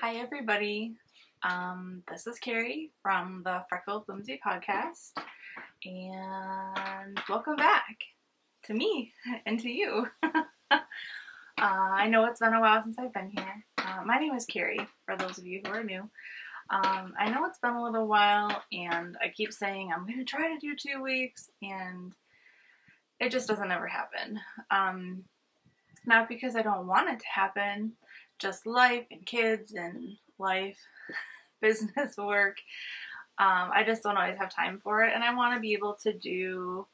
Hi everybody, this is Carrie from the Freckled Whimsy podcast, and welcome back to me and to you. I know it's been a while since I've been here. My name is Carrie, for those of you who are new. I know it's been a little while, and I keep saying I'm going to try to do 2 weeks, and it just doesn't ever happen. Not because I don't want it to happen, just life and kids and life, business, work. I just don't always have time for it, and I want to be able to do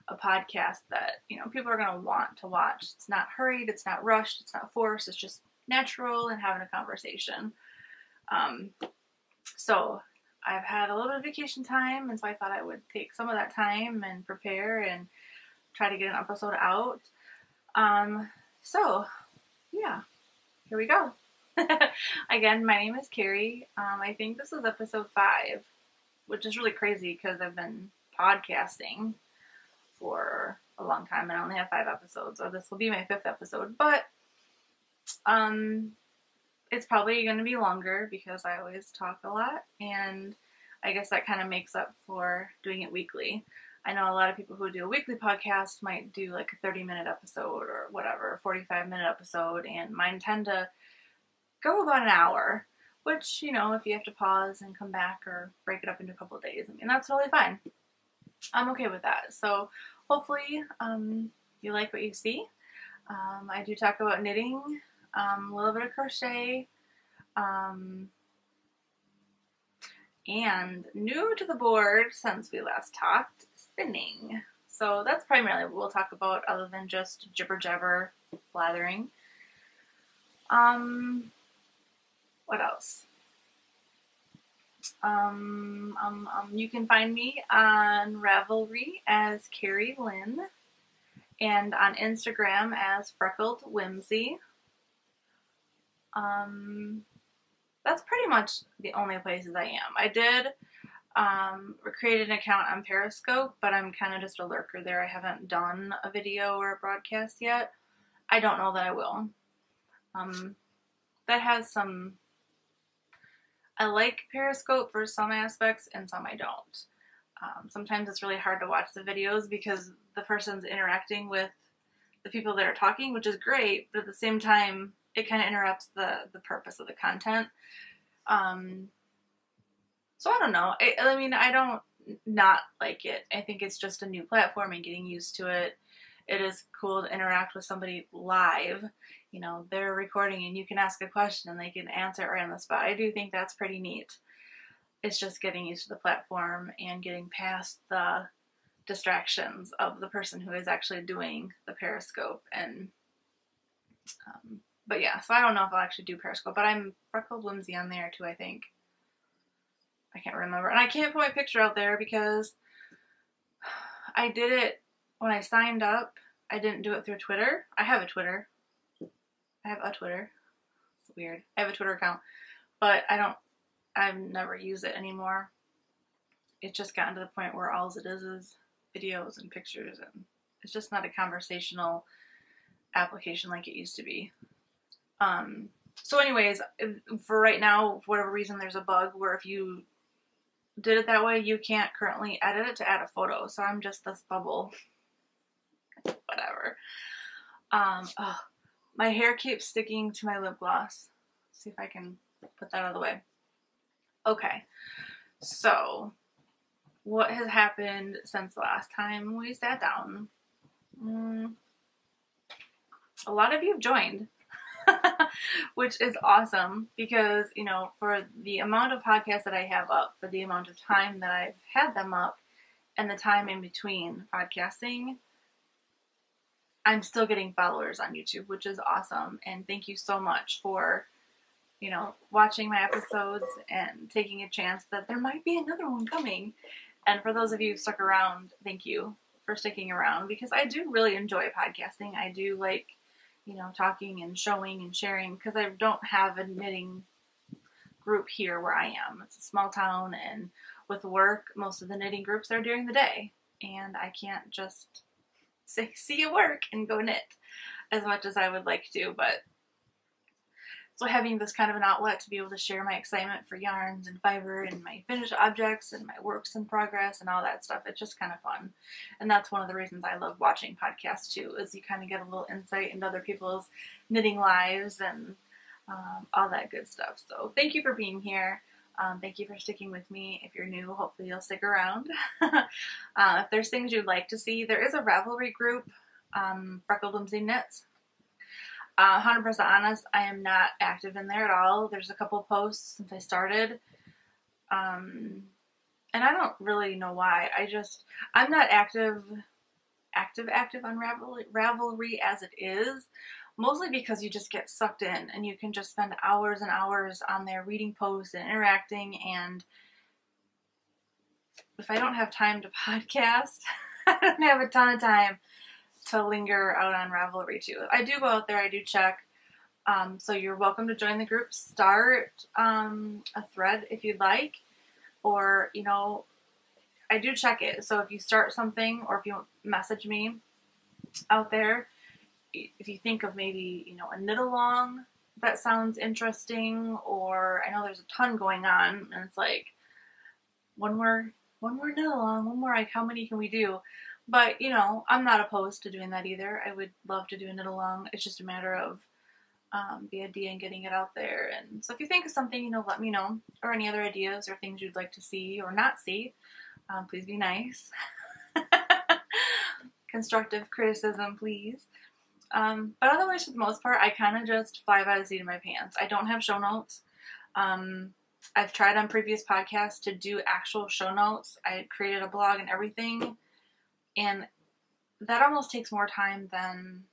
a podcast that, people are going to want to watch. It's not hurried, it's not rushed, it's not forced, it's just natural and having a conversation. So I've had a little bit of vacation time, and so I thought I would take some of that time and prepare and try to get an episode out. So yeah, here we go. Again, my name is Carrie. I think this is episode 5, which is really crazy because I've been podcasting for a long time and I only have 5 episodes, so this will be my 5th episode, but it's probably going to be longer because I always talk a lot, and I guess that kind of makes up for doing it weekly. I know a lot of people who do a weekly podcast might do like a 30-minute episode or whatever, a 45-minute episode, and mine tend to go about an hour, which, if you have to pause and come back or break it up into a couple of days, that's totally fine. I'm okay with that. So hopefully you like what you see. I do talk about knitting, a little bit of crochet, and new to the board since we last talked, spinning. So that's primarily what we'll talk about, other than just jibber jabber blathering. What else? You can find me on Ravelry as Carrie Lynn, and on Instagram as Freckled Whimsy. That's pretty much the only places I am. I did create an account on Periscope, but I'm kind of just a lurker there. I haven't done a video or a broadcast yet. I don't know that I will. That has some... I like Periscope for some aspects and some I don't. Sometimes it's really hard to watch the videos because the person's interacting with the people that are talking, which is great, but at the same time, it kind of interrupts the purpose of the content. So I don't know. I don't not like it. I think it's just a new platform and getting used to it. It is cool to interact with somebody live. They're recording and you can ask a question and they can answer it right on the spot. I do think that's pretty neat. It's just getting used to the platform and getting past the distractions of the person who is actually doing the Periscope. And but yeah, so I don't know if I'll actually do Periscope, but I'm Freckled Whimsy on there too, I think. I can't remember. And I can't put my picture out there because I did it when I signed up. I didn't do it through Twitter. I have a Twitter. It's weird. I have a Twitter account, but I've never used it anymore. It's just gotten to the point where all it is videos and pictures, and it's just not a conversational application like it used to be. So anyways, for right now, for whatever reason, there's a bug where if you did it that way, you can't currently edit it to add a photo. So I'm just this bubble. Whatever. My hair keeps sticking to my lip gloss. Let's see if I can put that out of the way. Okay. So, what has happened since the last time we sat down? A lot of you have joined, which is awesome because, for the amount of podcasts that I have up, for the amount of time that I've had them up, and the time in between podcasting, I'm still getting followers on YouTube, which is awesome. And thank you so much for, watching my episodes and taking a chance that there might be another one coming. And for those of you who stuck around, thank you for sticking around because I do really enjoy podcasting. I do like, talking and showing and sharing because I don't have a knitting group here where I am. It's a small town, and with work, most of the knitting groups are during the day. And I can't just say, see you work and go knit as much as I would like to, but So having this kind of an outlet to be able to share my excitement for yarns and fiber and my finished objects and my works in progress and all that stuff, it's just kind of fun. And that's one of the reasons I love watching podcasts too, is you kind of get a little insight into other people's knitting lives and all that good stuff. So thank you for being here. Thank you for sticking with me. If you're new, hopefully you'll stick around. If there's things you'd like to see, there is a Ravelry group, Freckled Whimsy Knits. 100% honest, I am not active in there at all. There's a couple posts since I started. And I don't really know why. I'm not active on Ravelry as it is. Mostly because you just get sucked in and you can just spend hours and hours on there reading posts and interacting. And if I don't have time to podcast, I don't have a ton of time to linger out on Ravelry too. I do go out there, I do check. So you're welcome to join the group. Start a thread if you'd like, or, you know, I do check it. So if you start something or if you message me out there, if you think of maybe, you know, a knit along that sounds interesting, or I know there's a ton going on and it's like one more knit along, one more, like how many can we do? But, you know, I'm not opposed to doing that either. I would love to do a knit along. It's just a matter of the idea and getting it out there. And so if you think of something, you know, let me know, or any other ideas or things you'd like to see or not see. Please be nice. Constructive criticism, please. But otherwise, for the most part, I kind of just fly by the seat of my pants. I don't have show notes. I've tried on previous podcasts to do actual show notes. I created a blog and everything, and that almost takes more time than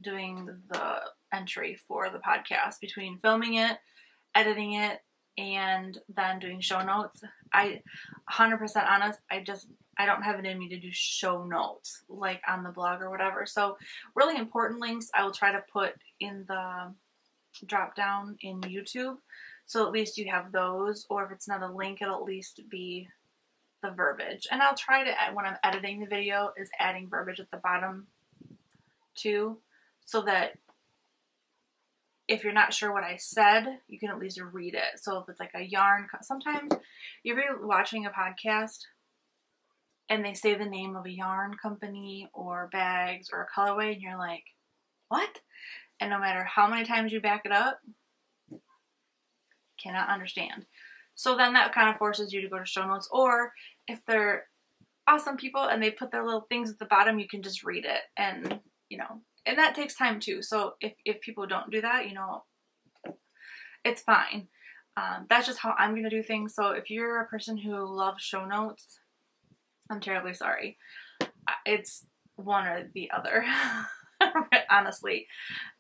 doing the entry for the podcast, between filming it, editing it, and then doing show notes. 100% honest, I don't have it in me to do show notes like on the blog or whatever. So really important links I will try to put in the drop down in YouTube. So at least you have those, or if it's not a link, it'll at least be the verbiage. And I'll try to, when I'm editing the video, is adding verbiage at the bottom too, so that if you're not sure what I said, you can at least read it. So if it's like a yarn, sometimes you're watching a podcast and they say the name of a yarn company or bags or a colorway, and you're like, what? And no matter how many times you back it up, cannot understand. So then that kind of forces you to go to show notes, or if they're awesome people and they put their little things at the bottom, you can just read it, and, you know, and that takes time too. So if people don't do that, you know, it's fine. That's just how I'm going to do things. So if you're a person who loves show notes, I'm terribly sorry. It's one or the other. Honestly,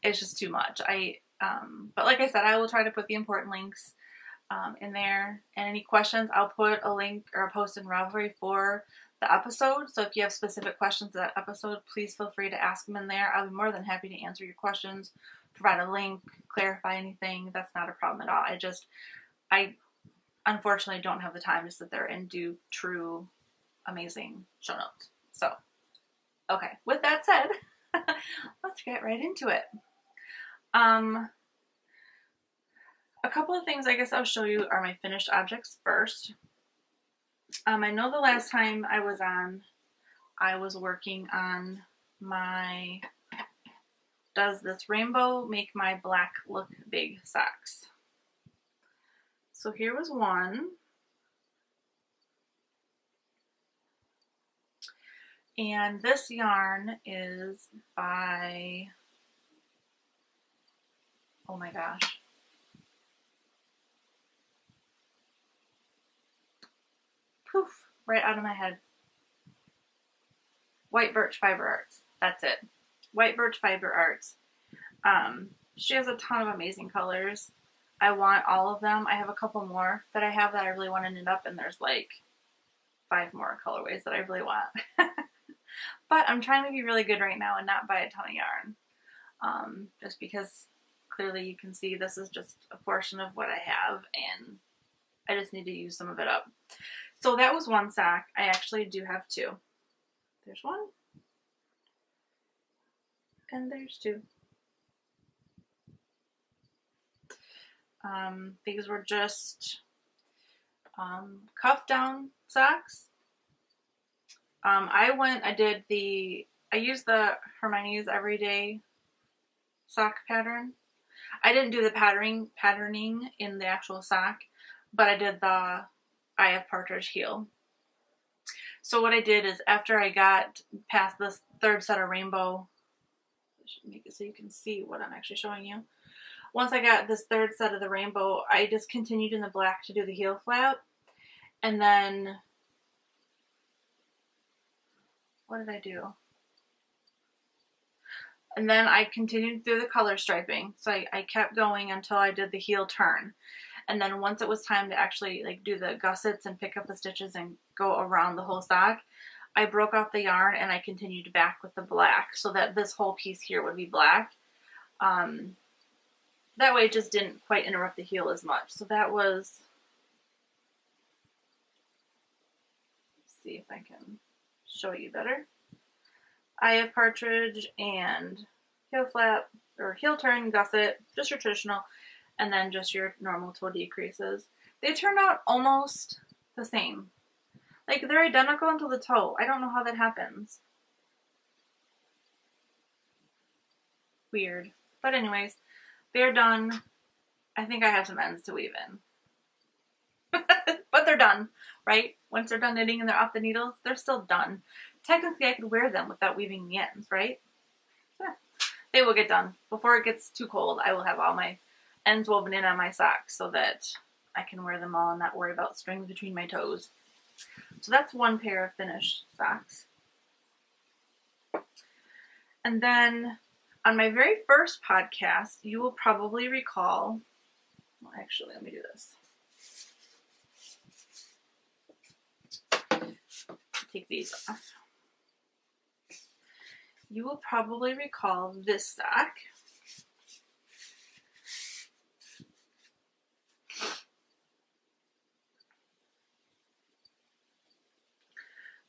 it's just too much. But like I said, I will try to put the important links in there. And any questions, I'll put a link or a post in Ravelry for the episode. So if you have specific questions to that episode, please feel free to ask them in there. I'll be more than happy to answer your questions, provide a link, clarify anything. That's not a problem at all. I unfortunately don't have the time to sit there and do true amazing show notes. So, okay, with that said, let's get right into it. A couple of things I guess I'll show you are my finished objects first. I know the last time I was on, I was working on my Does This Rainbow Make My Black Look Big socks. So here was one. And this yarn is by, oh my gosh, poof, right out of my head. White Birch Fiber Arts. That's it. White Birch Fiber Arts. She has a ton of amazing colors. I want all of them. I have a couple more that I have that I really want to knit up, and there's like 5 more colorways that I really want. But I'm trying to be really good right now and not buy a ton of yarn. Just because clearly you can see this is just a portion of what I have, and I just need to use some of it up. So that was one sock. I actually do have 2. There's one. And there's 2. These were just cuff down socks. I used the Hermione's Everyday sock pattern. I didn't do the patterning in the actual sock, but I did the Eye of Partridge heel. So what I did is after I got past this third set of rainbow, I should make it so you can see what I'm actually showing you. Once I got this third set of the rainbow, I just continued in the black to do the heel flap. And then, what did I do? And then I continued through the color striping. So I kept going until I did the heel turn. And then once it was time to actually like do the gussets and pick up the stitches and go around the whole sock, I broke off the yarn and I continued back with the black so that this whole piece here would be black. That way it just didn't quite interrupt the heel as much. So that was, let's see if I can show you better. Eye of Partridge and heel flap, or heel turn, gusset, just your traditional, and then just your normal toe decreases. They turned out almost the same. Like, they're identical until the toe. I don't know how that happens. Weird. But anyways, they're done. I think I have some ends to weave in. But they're done, right? Once they're done knitting and they're off the needles, they're still done. Technically, I could wear them without weaving the ends, right? Yeah. They will get done. Before it gets too cold, I will have all my ends woven in on my socks so that I can wear them all and not worry about strings between my toes. So that's one pair of finished socks. And then on my very first podcast, you will probably recall, well, actually, let me do this. Take these off. You will probably recall this sock.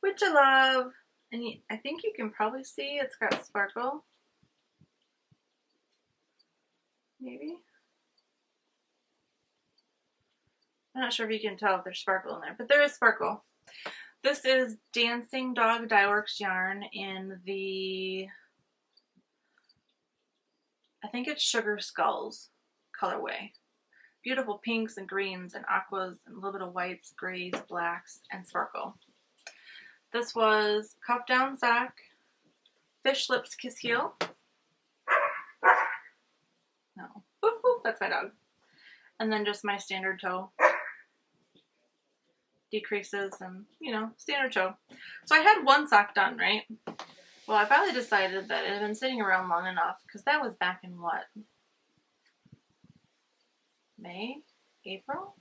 Which I love. And I think you can probably see it's got sparkle. Maybe. I'm not sure if you can tell if there's sparkle in there, but there is sparkle. This is Dancing Dog Dye Works yarn in the, I think it's Sugar Skulls colorway. Beautiful pinks and greens and aquas and a little bit of whites, grays, blacks, and sparkle. This was cuff down sock, fish lips kiss heel. No, woof woof, that's my dog. And then just my standard toe. Decreases and, you know, standard toe. So I had one sock done, right? Well, I finally decided that it had been sitting around long enough, because that was back in what? May? April?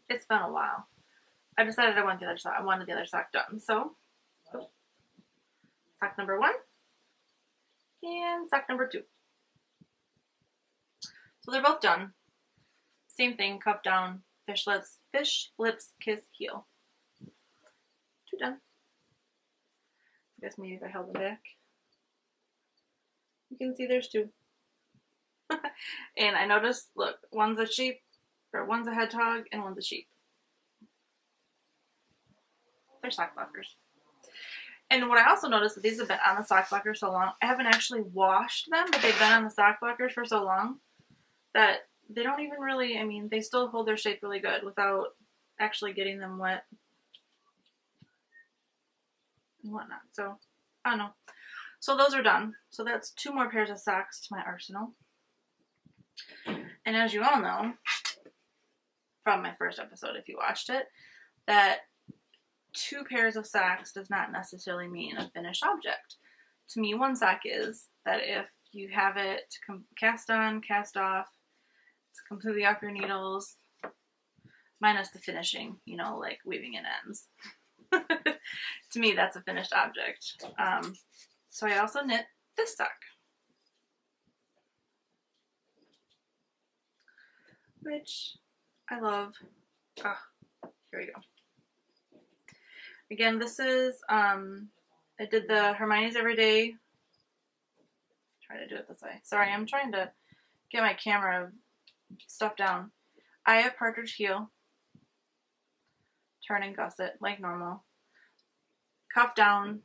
It's been a while. I decided I wanted the other sock. I wanted the other sock done. So, sock number 1 and sock number 2. So they're both done. Same thing, cuff down, fish lips, kiss, heel. 2 done. I guess maybe if I held them back, you can see there's 2. And I noticed, look, one's a sheep, or one's a hedgehog, and one's a sheep. They're sock blockers. And what I also noticed is these have been on the sock blocker so long. I haven't actually washed them, but they've been on the sock blockers for so long that they don't even really, I mean, they still hold their shape really good without actually getting them wet and whatnot. So, I don't know. So those are done. So that's 2 more pairs of socks to my arsenal. And as you all know, from my first episode, if you watched it, that 2 pairs of socks does not necessarily mean a finished object. To me, one sock is that if you have it cast on, cast off, it's completely off your needles, minus the finishing, you know, like weaving in ends. To me, that's a finished object. So I also knit this sock, which I love. Oh, here we go. Again, this is, I did the Hermione's Everyday, try to do it this way. Sorry, I'm trying to get my camera stuff down. I have partridge heel. Turn and gusset like normal. Cuff down.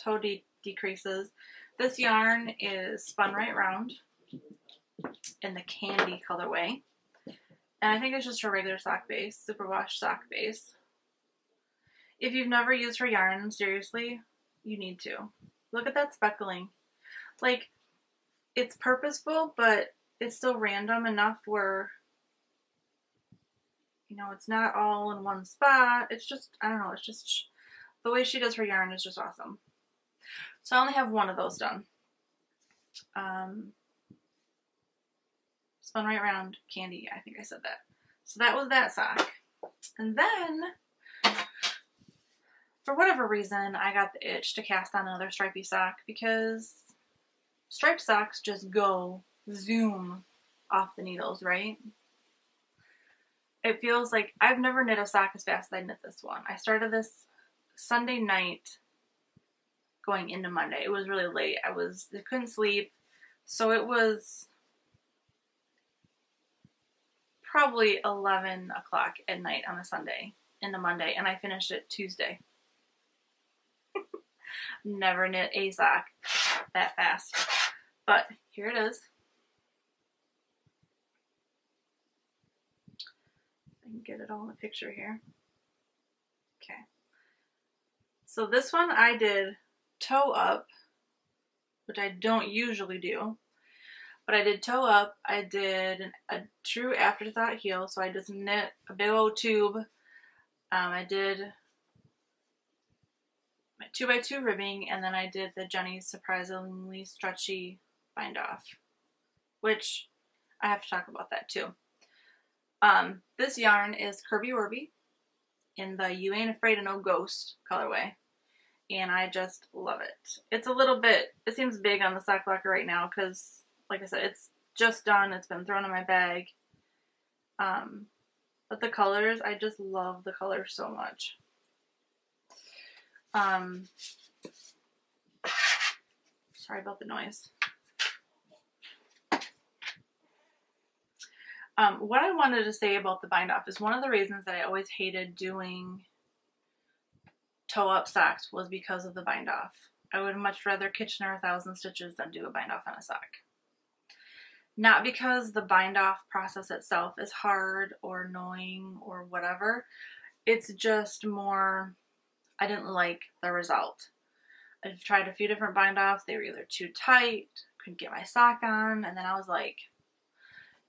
Toe decreases. This yarn is Spun Right Round in the candy colorway. And I think it's just her regular sock base, superwash sock base. If you've never used her yarn, seriously, you need to. Look at that speckling. Like, it's purposeful, but it's still random enough where, you know, it's not all in one spot. It's just, I don't know, it's just, the way she does her yarn is just awesome. So I only have one of those done. Spun Right Round candy, I think I said that. So that was that sock. And then, for whatever reason, I got the itch to cast on another stripy sock because striped socks just go zoom off the needles, right? It feels like I've never knit a sock as fast as I knit this one. I started this Sunday night going into Monday. It was really late. I couldn't sleep. So it was probably 11 o'clock at night on a Sunday into Monday, and I finished it Tuesday. Never knit a sock that fast. But here it is. I can get it all in the picture here. Okay. So this one I did toe up, which I don't usually do. But I did toe up. I did a true afterthought heel, so I just knit a big old tube. I did my 2x2 ribbing, and then I did the Jenny's surprisingly stretchy bind off, which I have to talk about that too. This yarn is Kirby Werby in the You Ain't Afraid of No Ghost colorway, and I just love it. It's a little bit, it seems big on the sock blocker right now because, like I said, it's just done. It's been thrown in my bag. But the colors, I just love the colors so much. Sorry about the noise. What I wanted to say about the bind off is one of the reasons that I always hated doing toe up socks was because of the bind off. I would much rather Kitchener 1,000 stitches than do a bind off on a sock. Not because the bind off process itself is hard or annoying or whatever. It's just more, I didn't like the result. I've tried a few different bind offs. They were either too tight, couldn't get my sock on, and then I was like,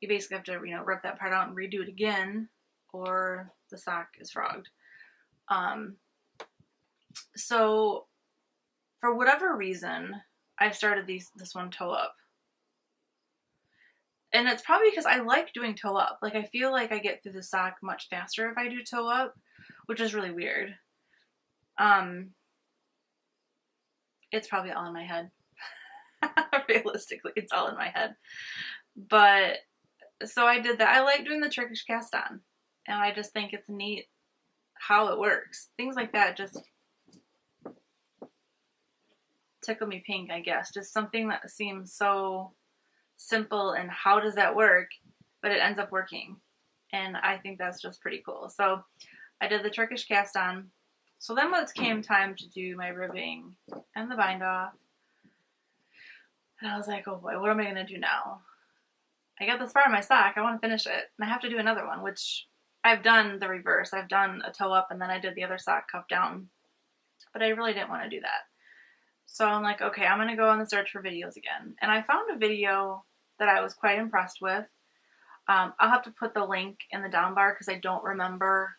you basically have to, you know, rip that part out and redo it again, or the sock is frogged. So for whatever reason, I started this one toe up. And it's probably because I like doing toe up. Like, I feel like I get through the sock much faster if I do toe up, which is really weird. It's probably all in my head. Realistically, it's all in my head. But, so I did that. I like doing the Turkish cast on. And I just think it's neat how it works. Things like that just tickle me pink, I guess. Just something that seems so simple and how does that work, but it ends up working. And I think that's just pretty cool. So I did the Turkish cast on. So then when it came time to do my ribbing and the bind off, and I was like, oh boy, what am I going to do now? I got this far in my sock. I want to finish it. And I have to do another one, which I've done the reverse. I've done a toe up and then I did the other sock cuff down. But I really didn't want to do that. So I'm like, okay, I'm going to go on the search for videos again. And I found a video that I was quite impressed with. I'll have to put the link in the down bar because I don't remember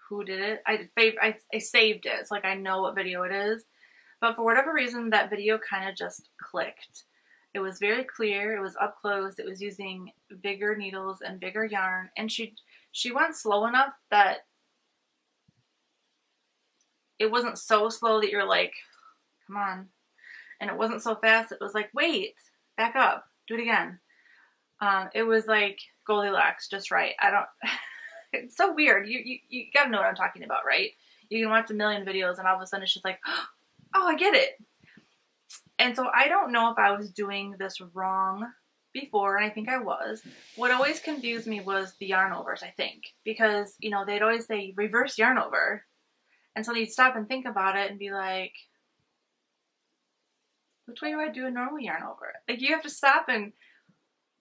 who did it. I saved it. It's like I know what video it is. But for whatever reason, that video kind of just clicked. It was very clear. It was up close. It was using bigger needles and bigger yarn. And she went slow enough that it wasn't so slow that you're like, come on. And it wasn't so fast. It was like, wait, back up. Do it again. It was like Goldilocks, just right. It's so weird. You gotta know what I'm talking about, right? You can watch a million videos and all of a sudden it's just like, oh, I get it. And so I don't know if I was doing this wrong before, and I think I was. What always confused me was the yarn overs, I think, because, you know, they'd always say reverse yarn over. And so you'd stop and think about it and be like, which way do I do a normal yarn over? Like, you have to stop and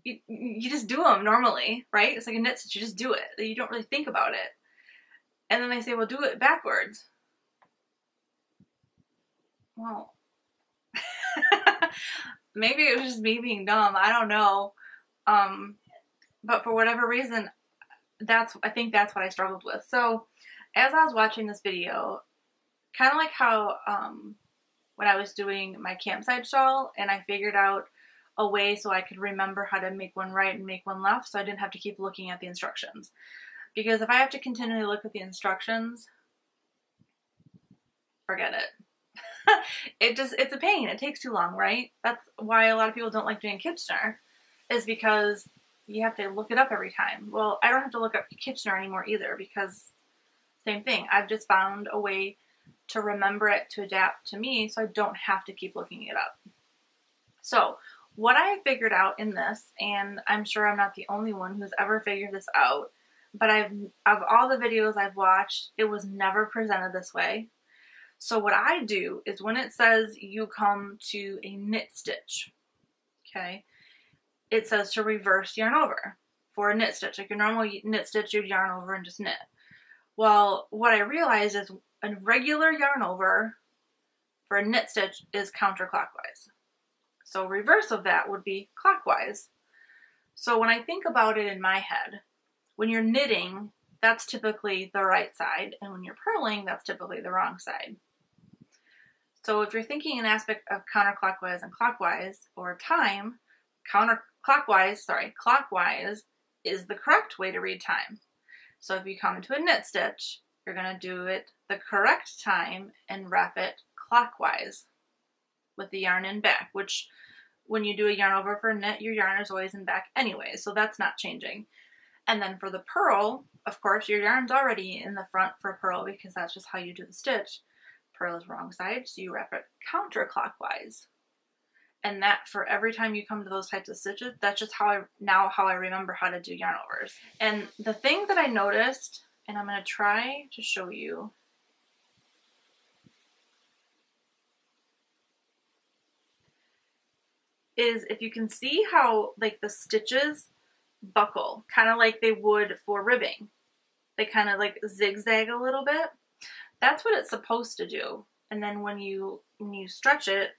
you just do them normally, right? It's like a knit stitch, you just do it. You don't really think about it. And then they say, well, do it backwards. Well, maybe it was just me being dumb. I don't know. But for whatever reason, I think that's what I struggled with. So as I was watching this video, kind of like how when I was doing my campsite shawl and I figured out a way so I could remember how to make one right and make one left, so I didn't have to keep looking at the instructions. Because if I have to continually look at the instructions, forget it. It's a pain. It takes too long, right? That's why a lot of people don't like doing Kitchener, is because you have to look it up every time. Well, I don't have to look up Kitchener anymore either, because same thing. I've just found a way to remember it to adapt to me so I don't have to keep looking it up. So what I figured out in this, and I'm sure I'm not the only one who's ever figured this out, but of all the videos I've watched, it was never presented this way. So what I do is when it says you come to a knit stitch, okay, it says to reverse yarn over for a knit stitch. Like your normal knit stitch, you'd yarn over and just knit. Well, what I realized is a regular yarn over for a knit stitch is counterclockwise. So reverse of that would be clockwise. So when I think about it in my head, when you're knitting, that's typically the right side, and when you're purling, that's typically the wrong side. So if you're thinking an aspect of counterclockwise and clockwise, or time, clockwise is the correct way to read time. So if you come into a knit stitch, you're going to do it the correct time and wrap it clockwise with the yarn in back, which when you do a yarn over for a knit, your yarn is always in back anyway, so that's not changing. And then for the purl, of course, your yarn's already in the front for purl because that's just how you do the stitch. Purl is wrong side, so you wrap it counterclockwise. And that, for every time you come to those types of stitches, that's just how I remember how to do yarn overs. And the thing that I noticed, and I'm going to try to show you, is if you can see how like the stitches buckle, kind of like they would for ribbing. They kind of like zigzag a little bit. That's what it's supposed to do. And then when you stretch it,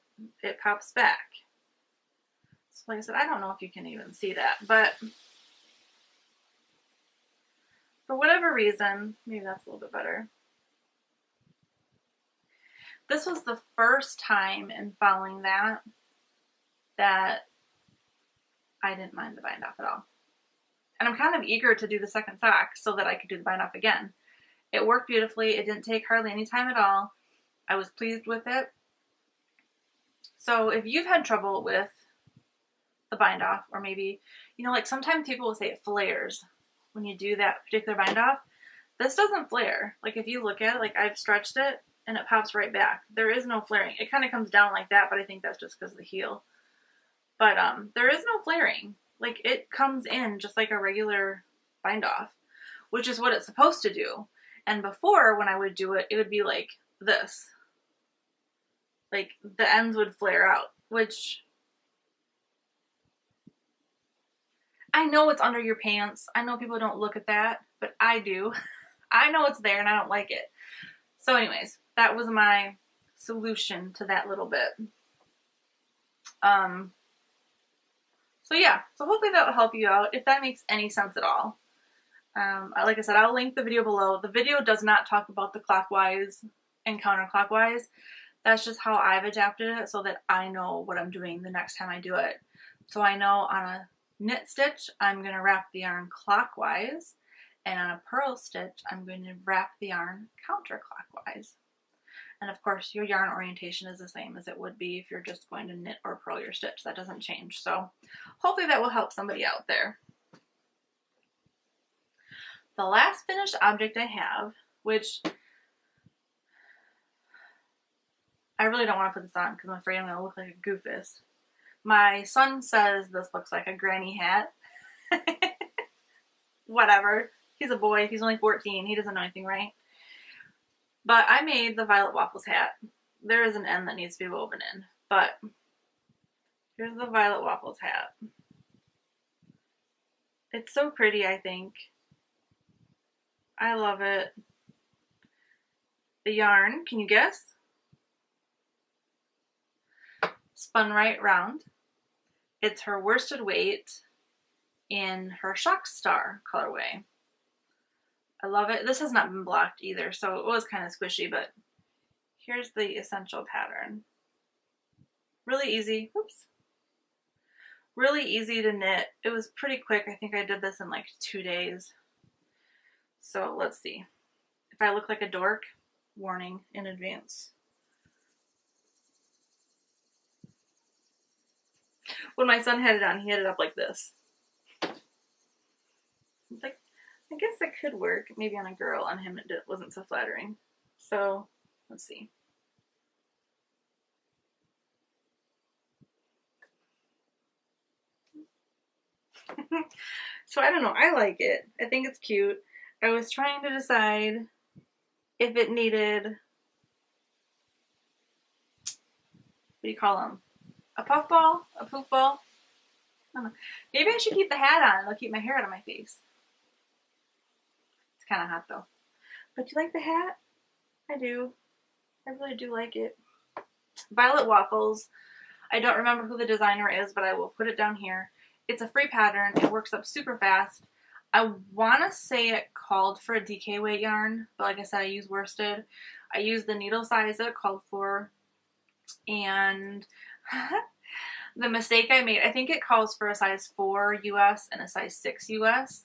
it pops back. So like I said, I don't know if you can even see that, but for whatever reason, maybe that's a little bit better. This was the first time in following that I didn't mind the bind off at all. And I'm kind of eager to do the second sock so that I could do the bind off again. It worked beautifully. It didn't take hardly any time at all. I was pleased with it. So if you've had trouble with the bind off, or maybe, you know, like sometimes people will say it flares when you do that particular bind off. This doesn't flare. Like if you look at it, like I've stretched it and it pops right back. There is no flaring. It kind of comes down like that, but I think that's just because of the heel. But there is no flaring. Like it comes in just like a regular bind off, which is what it's supposed to do. And before, when I would do it, it would be like this. Like the ends would flare out, which I know it's under your pants. I know people don't look at that, but I do. I know it's there and I don't like it. So anyways, that was my solution to that little bit. So yeah, so hopefully that will help you out if that makes any sense at all. Like I said, I'll link the video below. The video does not talk about the clockwise and counterclockwise. That's just how I've adapted it so that I know what I'm doing the next time I do it. So I know on a knit stitch, I'm going to wrap the yarn clockwise, and on a purl stitch, I'm going to wrap the yarn counterclockwise. And of course, your yarn orientation is the same as it would be if you're just going to knit or purl your stitch. That doesn't change. So hopefully that will help somebody out there. The last finished object I have, which I really don't want to put this on because I'm afraid I'm going to look like a goofus. My son says this looks like a granny hat. Whatever. He's a boy. He's only 14. He doesn't know anything, right? But I made the Violet Waffles hat. There is an N that needs to be woven in. But here's the Violet Waffles hat. It's so pretty, I think. I love it. The yarn, can you guess? Spun Right Round. It's her worsted weight in her Shock Star colorway. I love it. This has not been blocked either, so it was kind of squishy, but here's the essential pattern. Really easy. Oops. Really easy to knit. It was pretty quick. I think I did this in like 2 days. So let's see. If I look like a dork, warning in advance. When my son had it on, he had it up like this. Like, I guess that could work. Maybe on a girl. On him, it wasn't so flattering. So, let's see. So, I don't know. I like it. I think it's cute. I was trying to decide if it needed, what do you call them? A puff ball? A poof ball? I don't know. Maybe I should keep the hat on. It'll keep my hair out of my face. It's kind of hot though. But do you like the hat? I do. I really do like it. Violet Waffles. I don't remember who the designer is, but I will put it down here. It's a free pattern. It works up super fast. I want to say it called for a DK weight yarn, but like I said, I use worsted. I use the needle size that it called for, and the mistake I made, I think it calls for a size 4 US and a size 6 US.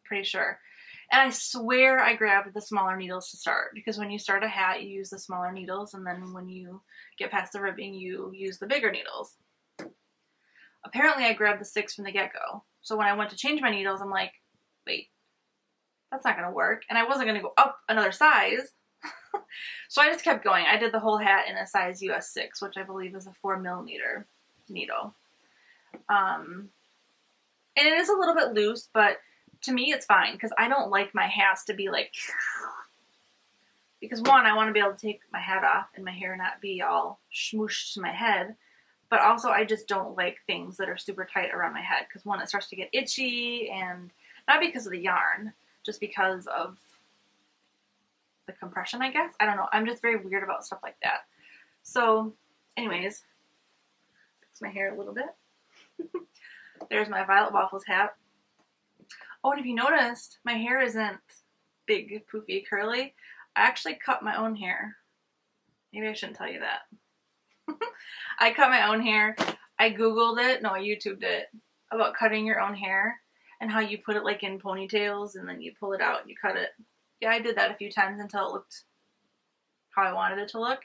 Pretty sure. And I swear I grabbed the smaller needles to start, because when you start a hat, you use the smaller needles, and then when you get past the ribbing, you use the bigger needles. Apparently I grabbed the 6 from the get-go. So when I went to change my needles, I'm like, wait, that's not going to work. And I wasn't going to go up another size. So I just kept going. I did the whole hat in a size US 6, which I believe is a 4mm needle. And it is a little bit loose, but to me it's fine, because I don't like my hats to be like, because one, I want to be able to take my hat off and my hair not be all smooshed to my head. But also, I just don't like things that are super tight around my head, because one, it starts to get itchy, and not because of the yarn, just because of the compression, I guess. I don't know. I'm just very weird about stuff like that. So, anyways, fix my hair a little bit. There's my Violet Waffles hat. Oh, and if you noticed, my hair isn't big, poofy, curly. I actually cut my own hair. Maybe I shouldn't tell you that. I cut my own hair. I Googled it. No, I YouTubed it. About cutting your own hair. And how you put it like in ponytails. And then you pull it out and you cut it. Yeah, I did that a few times until it looked how I wanted it to look.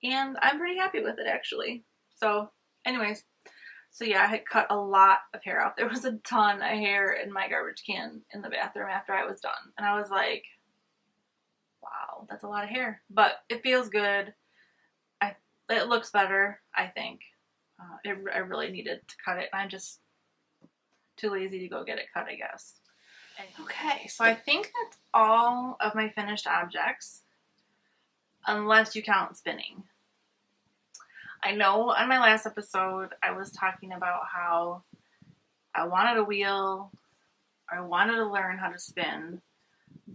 And I'm pretty happy with it, actually. So, anyways. So yeah, I had cut a lot of hair off. There was a ton of hair in my garbage can in the bathroom after I was done. And I was like, wow, that's a lot of hair. But it feels good. It looks better, I think. I really needed to cut it. I'm just too lazy to go get it cut, I guess. Okay, so I think that's all of my finished objects, unless you count spinning. I know on my last episode, I was talking about how I wanted a wheel, or I wanted to learn how to spin,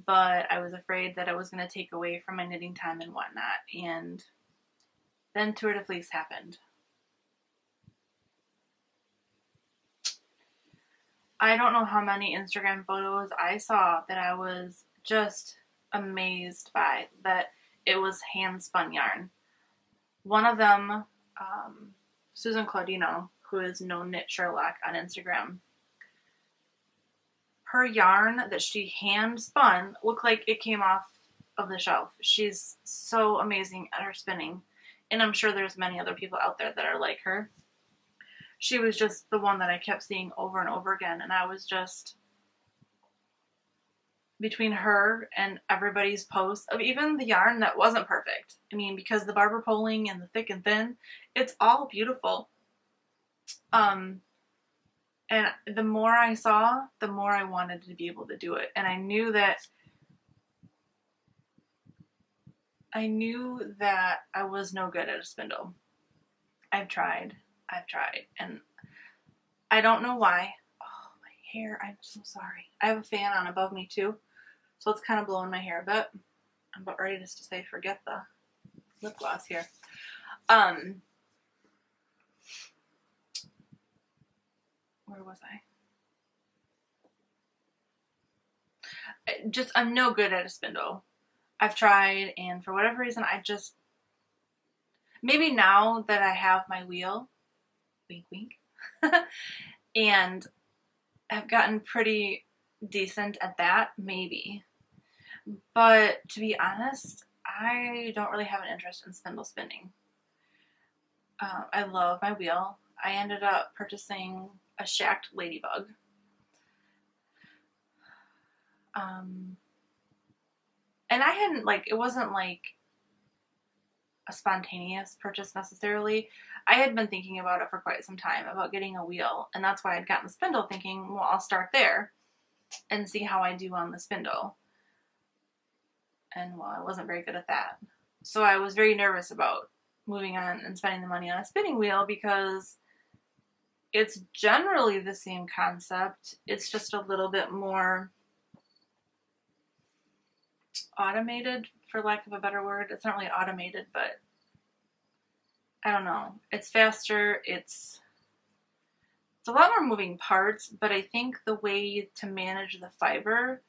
but I was afraid that it was going to take away from my knitting time and whatnot, and then Tour de Fleece happened. I don't know how many Instagram photos I saw that I was just amazed by, that it was hand spun yarn. One of them, Susan Claudino, who is No Knit Sherlock on Instagram, her yarn that she hand spun looked like it came off of the shelf. She's so amazing at her spinning. And I'm sure there's many other people out there that are like her. She was just the one that I kept seeing over and over again. And I was just between her and everybody's posts of even the yarn that wasn't perfect. I mean, because the barber poling and the thick and thin, it's all beautiful. And the more I saw, the more I wanted to be able to do it. And I knew that I was no good at a spindle. I've tried, and I don't know why. Oh, my hair, I'm so sorry. I have a fan on above me too, so it's kind of blowing my hair a bit. I'm about ready just to say forget the lip gloss here. Where was I? I'm no good at a spindle. I've tried, and for whatever reason, maybe now that I have my wheel, wink wink, and have gotten pretty decent at that, maybe. But to be honest, I don't really have an interest in spindle spinning. I love my wheel. I ended up purchasing a shacked ladybug. And I hadn't, it wasn't like a spontaneous purchase necessarily. I had been thinking about it for quite some time, about getting a wheel, and that's why I'd gotten the spindle, thinking, well, I'll start there and see how I do on the spindle. And, well, I wasn't very good at that. So I was very nervous about moving on and spending the money on a spinning wheel, because it's generally the same concept. It's just a little bit more automated, for lack of a better word. It's not really automated, but I don't know. It's faster. It's a lot more moving parts, but I think the way to manage the fiber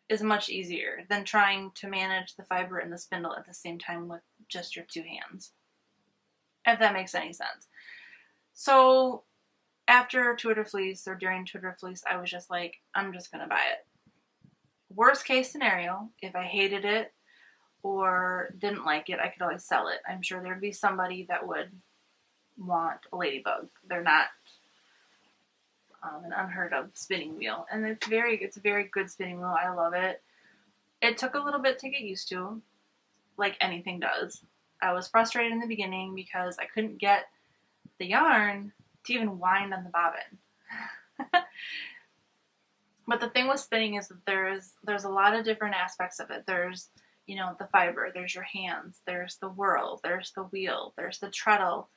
is much easier than trying to manage the fiber and the spindle at the same time with just your two hands, if that makes any sense. So after Twitter Fleece, or during Twitter Fleece, I was just like, I'm just going to buy it. Worst case scenario, if I hated it or didn't like it, I could always sell it. I'm sure there'd be somebody that would want a ladybug. They're not an unheard of spinning wheel, and it's a very good spinning wheel. I love it. It took a little bit to get used to, like anything does. I was frustrated in the beginning because I couldn't get the yarn to even wind on the bobbin. But the thing with spinning is that there's a lot of different aspects of it. There's, the fiber, there's your hands, there's the whirl, there's the wheel, there's the treadle,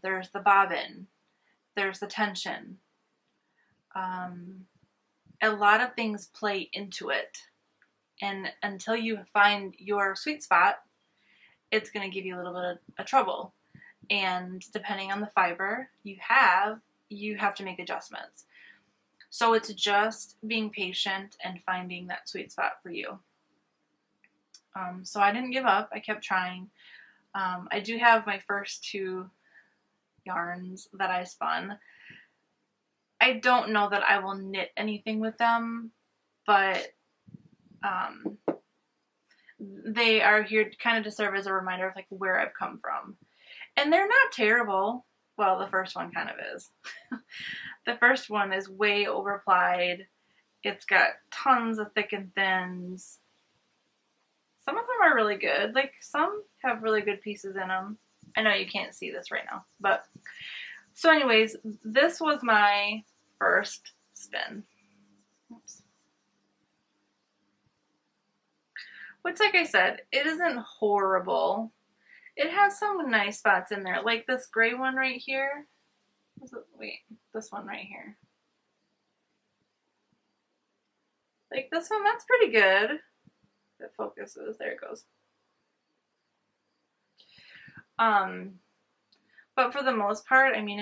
there's the bobbin, there's the tension. A lot of things play into it. And until you find your sweet spot, it's going to give you a little bit of trouble. And depending on the fiber you have to make adjustments. So it's just being patient and finding that sweet spot for you. So I didn't give up. I kept trying. I do have my first two yarns that I spun. I don't know that I will knit anything with them, but they are here kind of to serve as a reminder of where I've come from. And they're not terrible. Well, the first one kind of is. The first one is way overplied. It's got tons of thick and thins. Some of them are really good. Some have really good pieces in them. I know you can't see this right now, but so anyways, this was my first spin. Oops. Which, like I said, it isn't horrible. It has some nice spots in there, like this gray one right here. Wait, this one right here. Like this one, that's pretty good. It focuses. There it goes. But for the most part, I mean,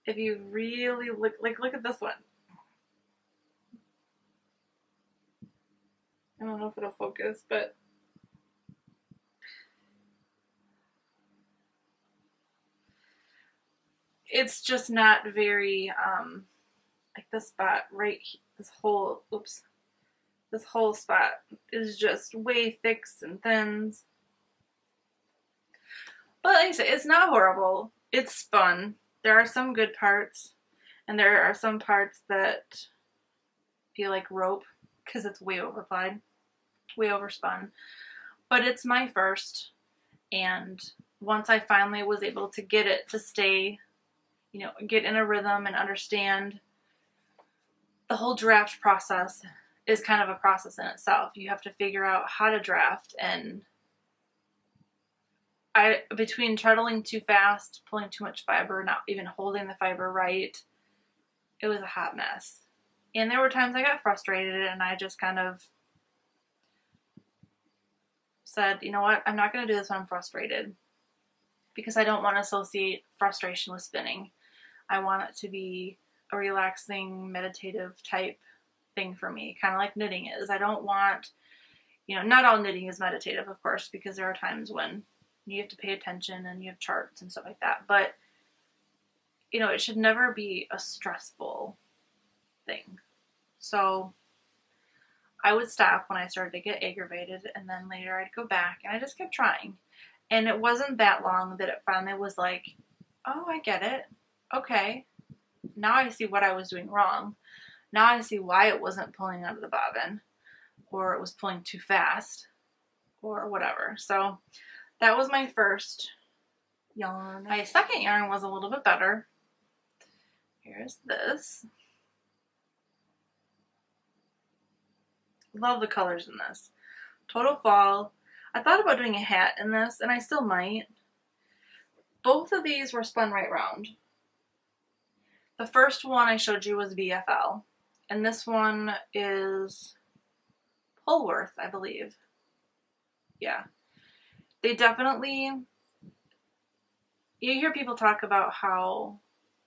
if you really look at this one. I don't know if it'll focus, but it's just not very, like this spot right, this whole spot is just way thicks and thins. But like I said, it's not horrible. It's spun. There are some good parts. And there are some parts that feel like rope because it's way overplied, way overspun. But it's my first, and once I finally was able to get it to stay, you know, get in a rhythm and understand the whole draft process is kind of a process in itself. You have to figure out how to draft, and between treadling too fast, pulling too much fiber, not even holding the fiber right, it was a hot mess. And there were times I got frustrated and I just kind of said, you know what, I'm not going to do this when I'm frustrated, because I don't want to associate frustration with spinning. I want it to be a relaxing, meditative type thing for me, kind of like knitting is. I don't want, you know, not all knitting is meditative, of course, because there are times when you have to pay attention and you have charts and stuff like that. But, you know, it should never be a stressful thing. So I would stop when I started to get aggravated, and then later I'd go back, and I just kept trying. And it wasn't that long that it finally was like, oh, I get it. Okay. Now I see what I was doing wrong. Now I see why it wasn't pulling out of the bobbin, or it was pulling too fast, or whatever. So that was my first yarn. My second yarn was a little bit better. Here's this. Love the colors in this. Total fall. I thought about doing a hat in this, and I still might. Both of these were Spun Right Round. The first one I showed you was BFL, and this one is Polworth, I believe. Yeah. They definitely, you hear people talk about how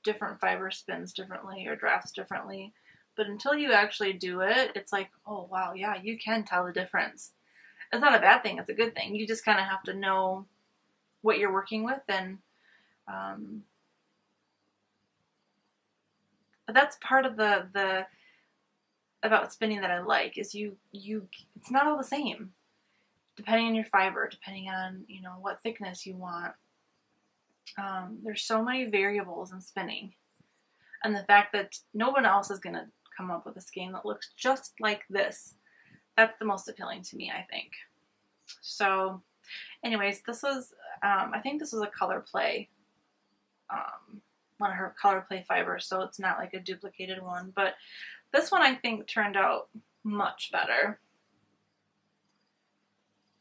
different fiber spins differently or drafts differently, but until you actually do it, it's like, oh wow, yeah, you can tell the difference. It's not a bad thing, it's a good thing. You just kind of have to know what you're working with, and that's part of the about spinning that I like, is you it's not all the same, depending on your fiber, depending on, you know, what thickness you want. There's so many variables in spinning, and the fact that no one else is going to come up with a skein that looks just like this, that's the most appealing to me, I think. So anyways, this was I think this was a color play, one of her color play fibers, so it's not like a duplicated one, but this one I think turned out much better.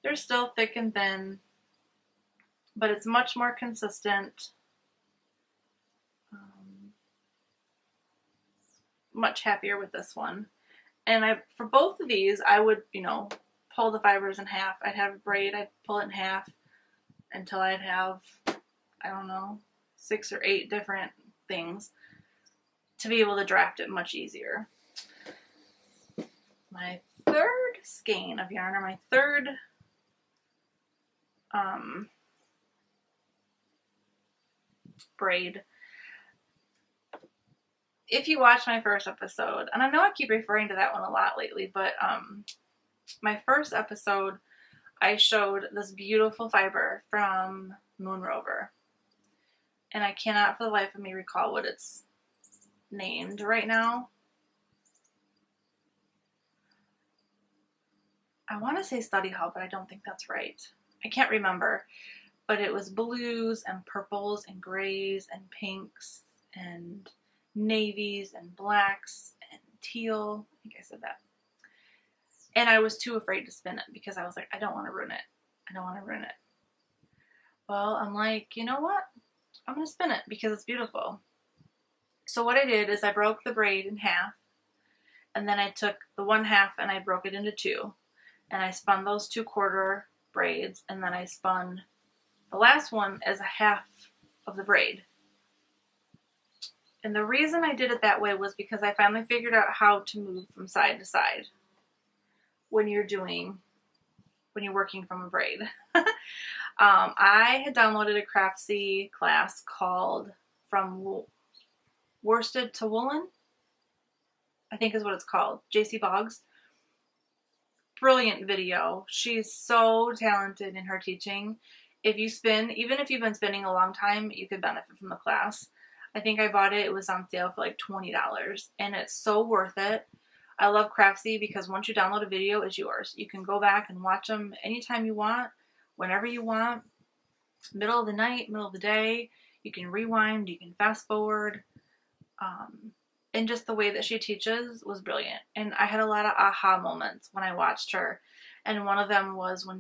They're still thick and thin, but it's much more consistent. Much happier with this one. And for both of these, I would, you know, pull the fibers in half. I'd have a braid, I'd pull it in half until I'd have, I don't know, 6 or 8 different things to be able to draft it much easier. My third skein of yarn, or my third braid. If you watched my first episode, and I know I keep referring to that one a lot lately, but my first episode, I showed this beautiful fiber from Moon Rover, and I cannot for the life of me recall what it's named right now. I want to say Study Hall, but I don't think that's right. I can't remember, but it was blues and purples and grays and pinks and navies and blacks and teal. I think I said that. And I was too afraid to spin it because I was like, I don't want to ruin it. I don't want to ruin it. Well, I'm like, you know what? I'm going to spin it because it's beautiful. So what I did is I broke the braid in half, and then I took the one half and I broke it into 2. And I spun those 2/4 braids, and then I spun the last one as a half of the braid. And the reason I did it that way was because I finally figured out how to move from side to side when you're working from a braid. I had downloaded a Craftsy class called From Worsted to Woolen, I think is what it's called. JC Boggs. Brilliant video. She's so talented in her teaching. If you spin, even if you've been spinning a long time, you could benefit from the class. I think I bought it. It was on sale for like $20, and it's so worth it. I love Craftsy because once you download a video, it's yours. You can go back and watch them anytime you want, whenever you want, middle of the night, middle of the day. You can rewind, you can fast forward. And just the way that she teaches was brilliant. And I had a lot of aha moments when I watched her. And one of them was when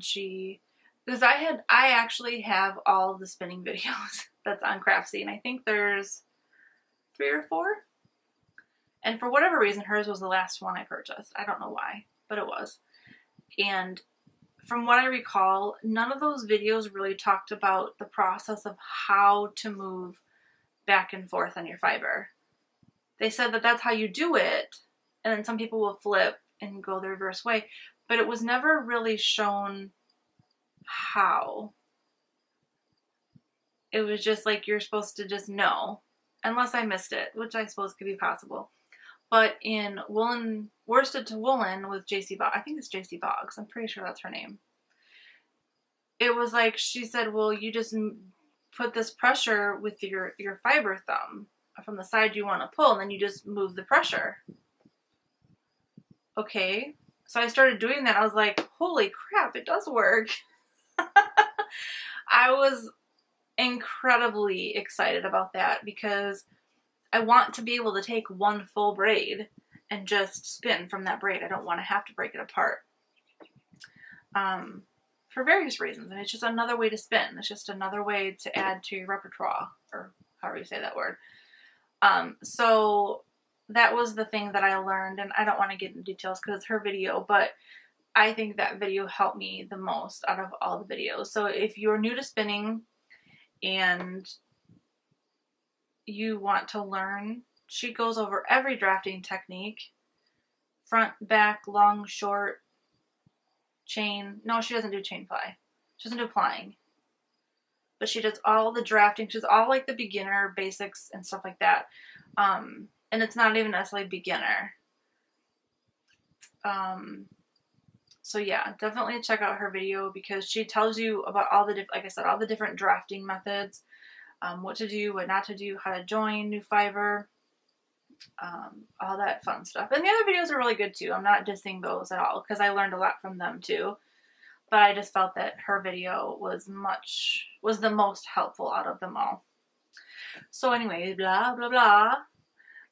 because I actually have all of the spinning videos that's on Craftsy, and I think there's 3 or 4. And for whatever reason, hers was the last one I purchased. I don't know why, but it was. And from what I recall, none of those videos really talked about the process of how to move back and forth on your fiber. They said that that's how you do it, and then some people will flip and go the reverse way, but it was never really shown how. It was just like you're supposed to just know, unless I missed it, which I suppose could be possible. But in Worsted to Woolen with JC Boggs, I think it's JC Boggs, I'm pretty sure that's her name. It was like, she said, well, you just put this pressure with your fiber thumb from the side you want to pull, and then you just move the pressure. Okay, so I started doing that. I was like, holy crap, it does work. I was incredibly excited about that because I want to be able to take one full braid and just spin from that braid. I don't want to have to break it apart. For various reasons. And it's just another way to spin. It's just another way to add to your repertoire, or however you say that word. So that was the thing that I learned, and I don't want to get into details because it's her video, but I think that video helped me the most out of all the videos. So if you're new to spinning and you want to learn, she goes over every drafting technique. Front, back, long, short, chain. No, she doesn't do chain ply. She doesn't do plying. But she does all the drafting. She does all like the beginner basics and stuff like that. And it's not even necessarily beginner. So yeah, definitely check out her video because she tells you about all the like I said, all the different drafting methods, what to do, what not to do, how to join new fiber, all that fun stuff. And the other videos are really good too. I'm not dissing those at all because I learned a lot from them too. But I just felt that her video was the most helpful out of them all. So anyway, blah, blah, blah.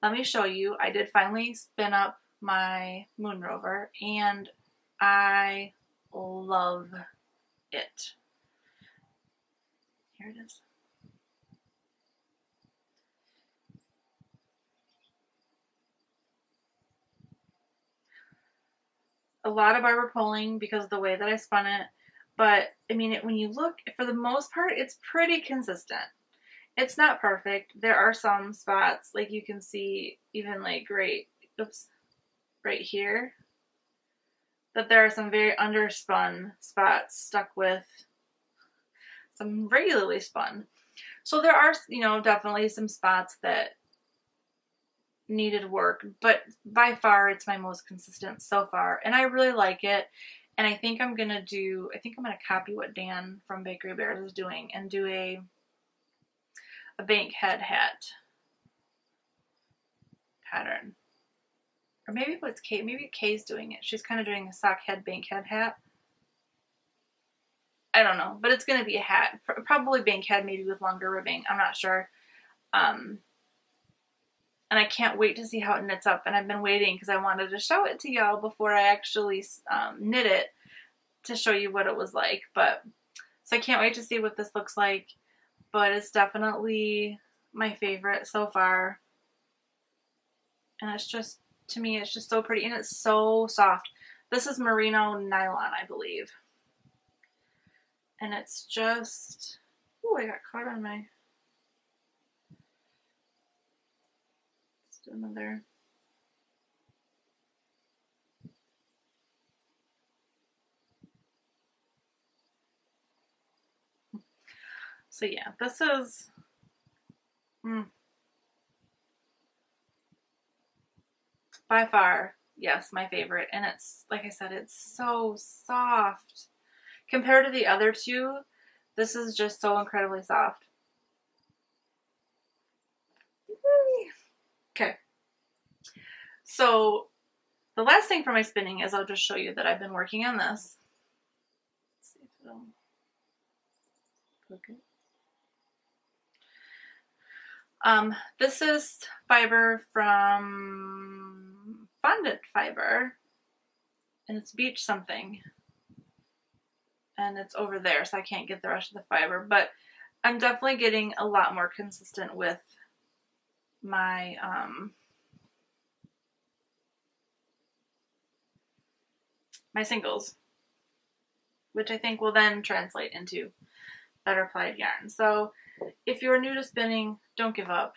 Let me show you. I did finally spin up my moon rover, and I love it. Here it is. A lot of barber pulling because of the way that I spun it, but I mean, when you look, for the most part, it's pretty consistent. It's not perfect. There are some spots, like you can see, even like right here, that there are some very underspun spots stuck with some regularly spun. So there are, definitely some spots that needed work, but by far it's my most consistent so far, and I really like it. And I think I'm gonna copy what Dan from Bakery Bears is doing and do a bank head hat pattern, or maybe maybe Kay's doing it. She's kind of doing a sock head bank head hat. I don't know, but it's gonna be a hat, probably bank head, maybe with longer ribbing. I'm not sure. And I can't wait to see how it knits up. And I've been waiting because I wanted to show it to y'all before I actually knit it to show you what it was like. So I can't wait to see what this looks like. But it's definitely my favorite so far. And it's just, to me, it's just so pretty. And it's so soft. This is merino nylon, I believe. And it's just, oh, I got caught on my... another. So yeah, this is by far, yes, my favorite. And it's, like I said, it's so soft. Compared to the other two, this is just so incredibly soft. So the last thing for my spinning is I'll just show you that I've been working on this. Let's see if it'll okay. This is fiber from fondant fiber, and it's beach something, and it's over there, so I can't get the rest of the fiber, but I'm definitely getting a lot more consistent with my my singles, which I think will then translate into better plied yarn. So if you're new to spinning, don't give up.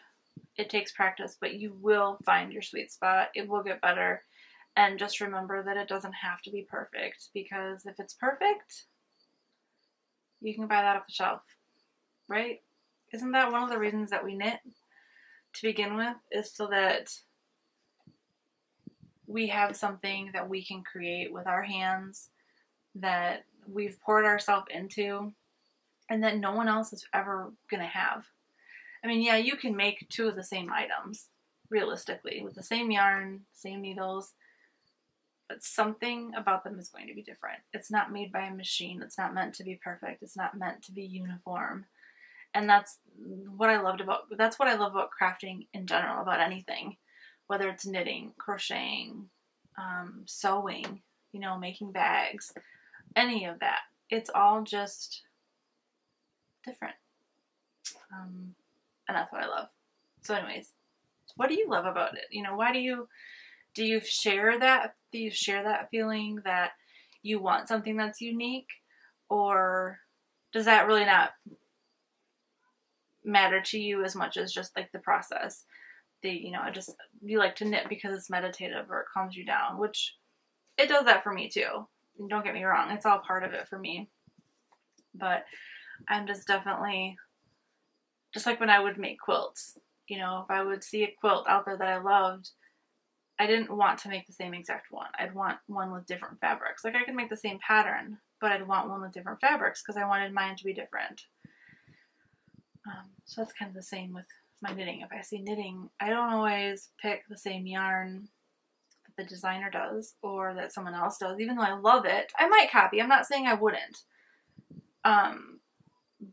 It takes practice, but you will find your sweet spot. It will get better. And just remember that it doesn't have to be perfect, because if it's perfect, you can buy that off the shelf, right? Isn't that one of the reasons that we knit to begin with, is so that we have something that we can create with our hands, that we've poured ourselves into, and that no one else is ever going to have. I mean, yeah, you can make two of the same items, realistically, with the same yarn, same needles, but something about them is going to be different. It's not made by a machine. It's not meant to be perfect. It's not meant to be uniform. And that's what I love about crafting in general, about anything, whether it's knitting, crocheting, sewing, making bags, any of that. It's all just different. And that's what I love. So anyways, what do you love about it? Why do you share that? Do you share that feeling that you want something that's unique? Or does that really not matter to you as much as just like the process? You like to knit because it's meditative or it calms you down, which it does that for me too. And don't get me wrong, it's all part of it for me. But I'm just definitely, just like when I would make quilts, if I would see a quilt out there that I loved, I didn't want to make the same exact one. I'd want one with different fabrics. Like I could make the same pattern, but I'd want one with different fabrics because I wanted mine to be different. So that's kind of the same with my knitting. If I see knitting, I don't always pick the same yarn that the designer does or that someone else does, even though I love it. I might copy. I'm not saying I wouldn't.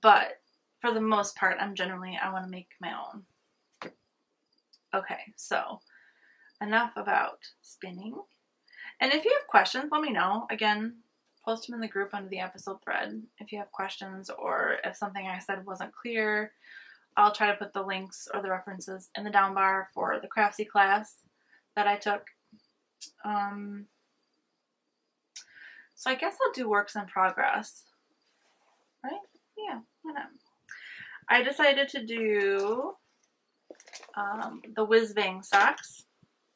But for the most part, I want to make my own. Okay, so enough about spinning. And if you have questions, let me know. Again, post them in the group under the episode thread if you have questions, or if something I said wasn't clear. I'll try to put the links or the references in the down bar for the Craftsy class that I took. So I guess I'll do works in progress. Right? Yeah, why not? I decided to do the Whizbang socks.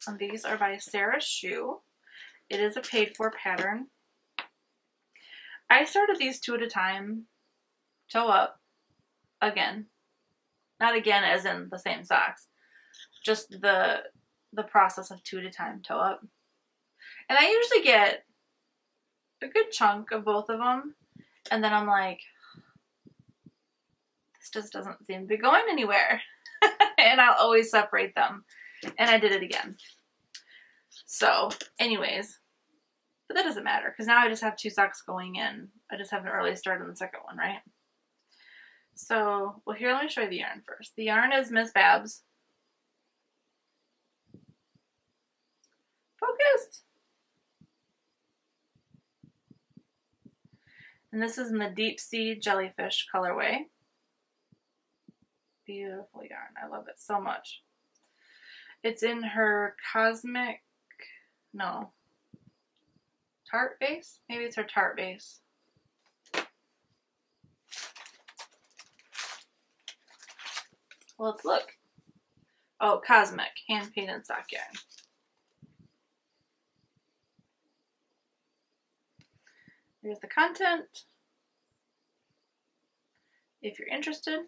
And these are by Sarah Shoe. It is a paid for pattern. I started these 2 at a time, toe up, again. Not again as in the same socks. Just the process of 2 at a time, toe up. And I usually get a good chunk of both of them. And then I'm like, this just doesn't seem to be going anywhere. And I'll always separate them. And I did it again. So, anyways, but that doesn't matter because now I just have 2 socks going in. I just have an early start on the second one, right? So, well, here, let me show you the yarn first. The yarn is Miss Babs. Focused. And this is in the Deep Sea Jellyfish colorway. Beautiful yarn. I love it so much. It's in her tart base? Maybe it's her tart base. Well, let's look. Oh, Cosmic, hand-painted sock yarn. Here's the content. If you're interested.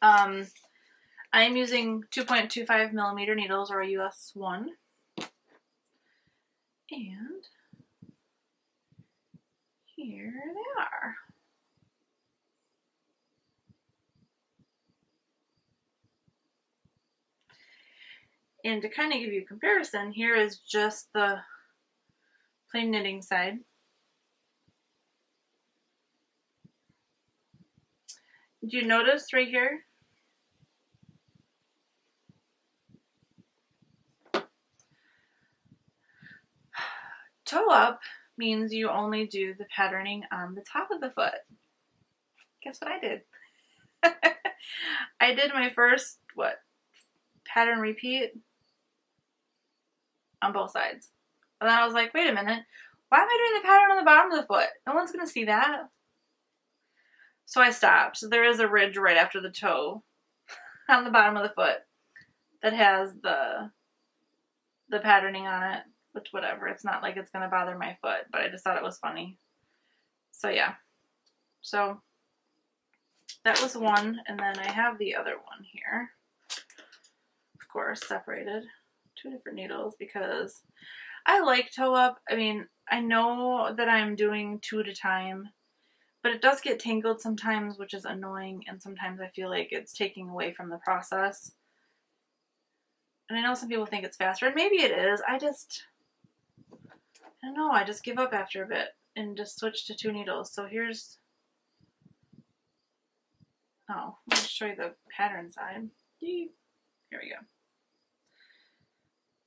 I'm using 2.25 millimeter needles, or a US 1. And here they are. And to kind of give you a comparison, here is just the plain knitting side. Do you notice right here? Toe up means you only do the patterning on the top of the foot. Guess what I did? I did my first, pattern repeat on both sides. And then I was like, wait a minute, why am I doing the pattern on the bottom of the foot? No one's going to see that. So I stopped. So there is a ridge right after the toe on the bottom of the foot that has the patterning on it, which whatever. It's not like it's going to bother my foot, but I just thought it was funny. So yeah. So that was one, and then I have the other one here. Of course, separated. 2 different needles because I like toe up. I mean, I know that I'm doing 2 at a time, but it does get tangled sometimes, which is annoying, and sometimes I feel like it's taking away from the process. And I know some people think it's faster, and maybe it is. I don't know, I just give up after a bit and just switch to 2 needles. So here's, let me show you the pattern side. Here we go.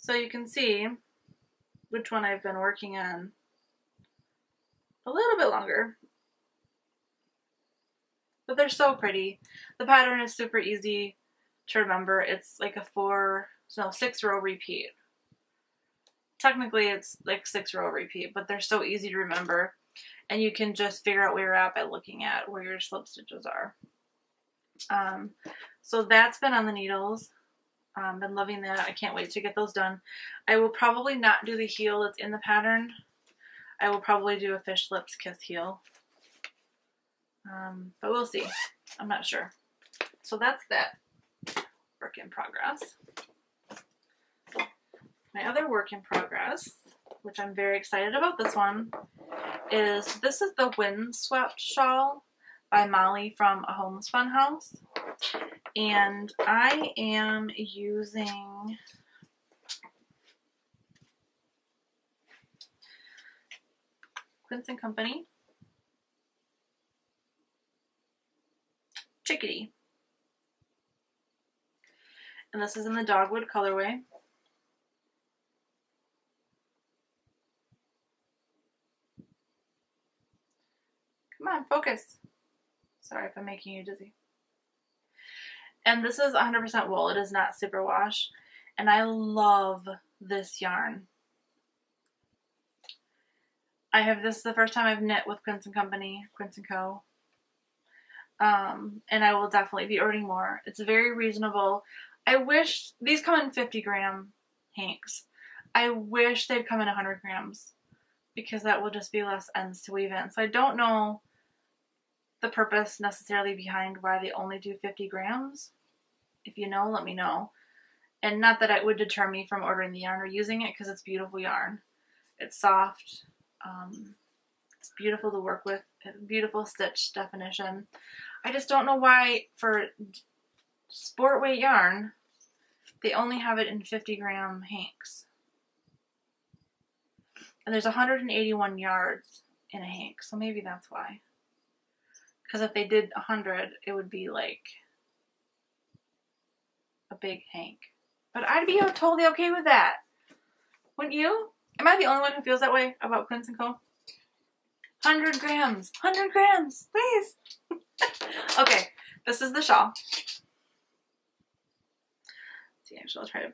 So you can see which one I've been working on a little bit longer. But they're so pretty. The pattern is super easy to remember. It's like a 6-row repeat. Technically it's like 6-row repeat, but they're so easy to remember. And you can just figure out where you're at by looking at where your slip stitches are. So that's been on the needles. Been loving that. I can't wait to get those done. I will probably not do the heel that's in the pattern. I will probably do a fish lips kiss heel. But we'll see. I'm not sure. So that's that work in progress. My other work in progress, which I'm very excited about this one, is the Windswept shawl by Molly from A Homespun House. And I am using Quince & Company Chickadee. And this is in the Dogwood colorway. Come on, focus. Sorry if I'm making you dizzy. And this is 100% wool. It is not superwash. And I love this yarn. This is the first time I've knit with Quince & Company, Quince & Co. And I will definitely be ordering more. It's very reasonable. I wish, these come in 50-gram hanks. I wish they'd come in 100 grams because that will just be less ends to weave in. So I don't know the purpose necessarily behind why they only do 50 grams. If you know, let me know. And not that it would deter me from ordering the yarn or using it, because it's beautiful yarn. It's soft. It's beautiful to work with. Beautiful stitch definition. I just don't know why for sport weight yarn they only have it in 50-gram hanks. And there's 181 yards in a hank, so maybe that's why. Because if they did 100, it would be like a big hank. But I'd be totally okay with that. Wouldn't you? Am I the only one who feels that way about Quince & Co? 100 grams. 100 grams, please. Okay, this is the shawl. See, actually, I'll try to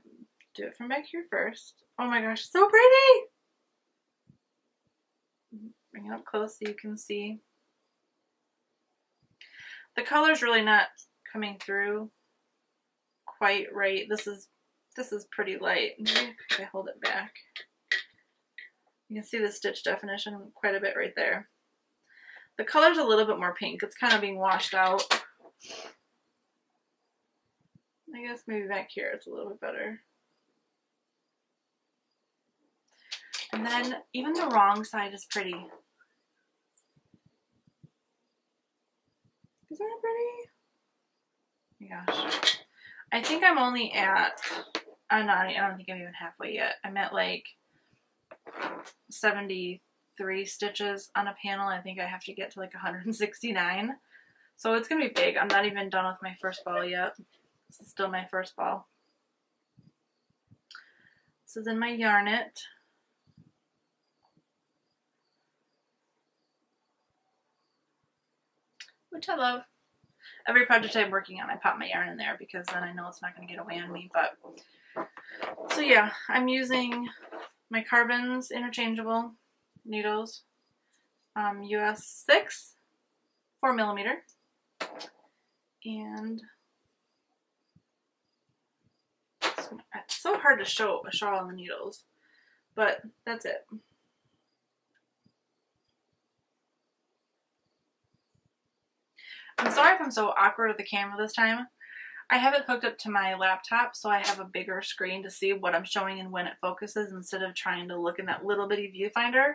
do it from back here first. Oh my gosh, so pretty! Bring it up close so you can see. The color's really not coming through quite right. This is pretty light. Maybe if I hold it back. You can see the stitch definition quite a bit right there. The color's a little bit more pink. It's kind of being washed out. I guess maybe back here it's a little bit better. And then even the wrong side is pretty. Isn't that pretty? Oh my gosh. I think I'm only at I don't think I'm even halfway yet. I'm at like 73 stitches on a panel. I think I have to get to like 169. So it's going to be big. I'm not even done with my first ball yet. This is still my first ball. This is in my Yarn-It. Which I love. Every project I'm working on, I pop my yarn in there because then I know it's not going to get away on me. But so yeah, I'm using my Carbons interchangeable needles, US 6, 4mm, and it's so hard to show a shawl on the needles, but that's it. I'm sorry if I'm so awkward at the camera this time. I have it hooked up to my laptop, so I have a bigger screen to see what I'm showing and when it focuses instead of trying to look in that little bitty viewfinder.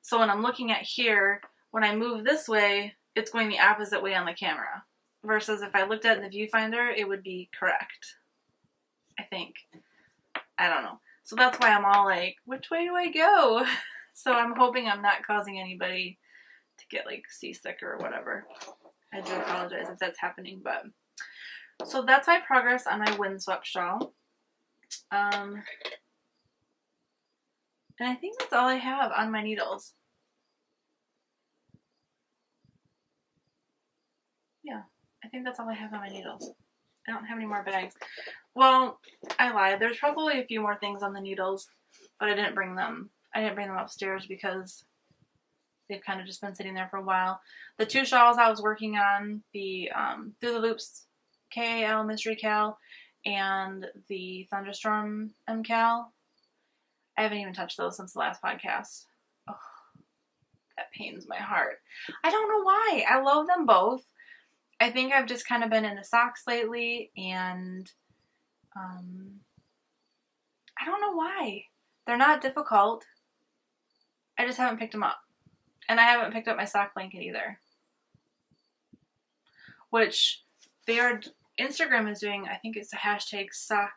So when I'm looking at here, when I move this way, it's going the opposite way on the camera. Versus if I looked at the viewfinder, it would be correct. I think. I don't know. So that's why I'm all like, which way do I go? So I'm hoping I'm not causing anybody to get like seasick or whatever. I do apologize if that's happening, but so that's my progress on my windswept shawl. And I think that's all I have on my needles. Yeah, I think that's all I have on my needles. I don't have any more bags. Well, I lied. There's probably a few more things on the needles, but I didn't bring them. I didn't bring them upstairs because they've kind of just been sitting there for a while. The two shawls I was working on, the Through the Loops KAL Mystery Cal and the Thunderstorm MCal, I haven't even touched those since the last podcast. Oh, that pains my heart. I don't know why. I love them both. I think I've just kind of been into socks lately, and I don't know why. They're not difficult. I just haven't picked them up. And I haven't picked up my sock blanket either. Which Instagram is doing, I think it's a hashtag sock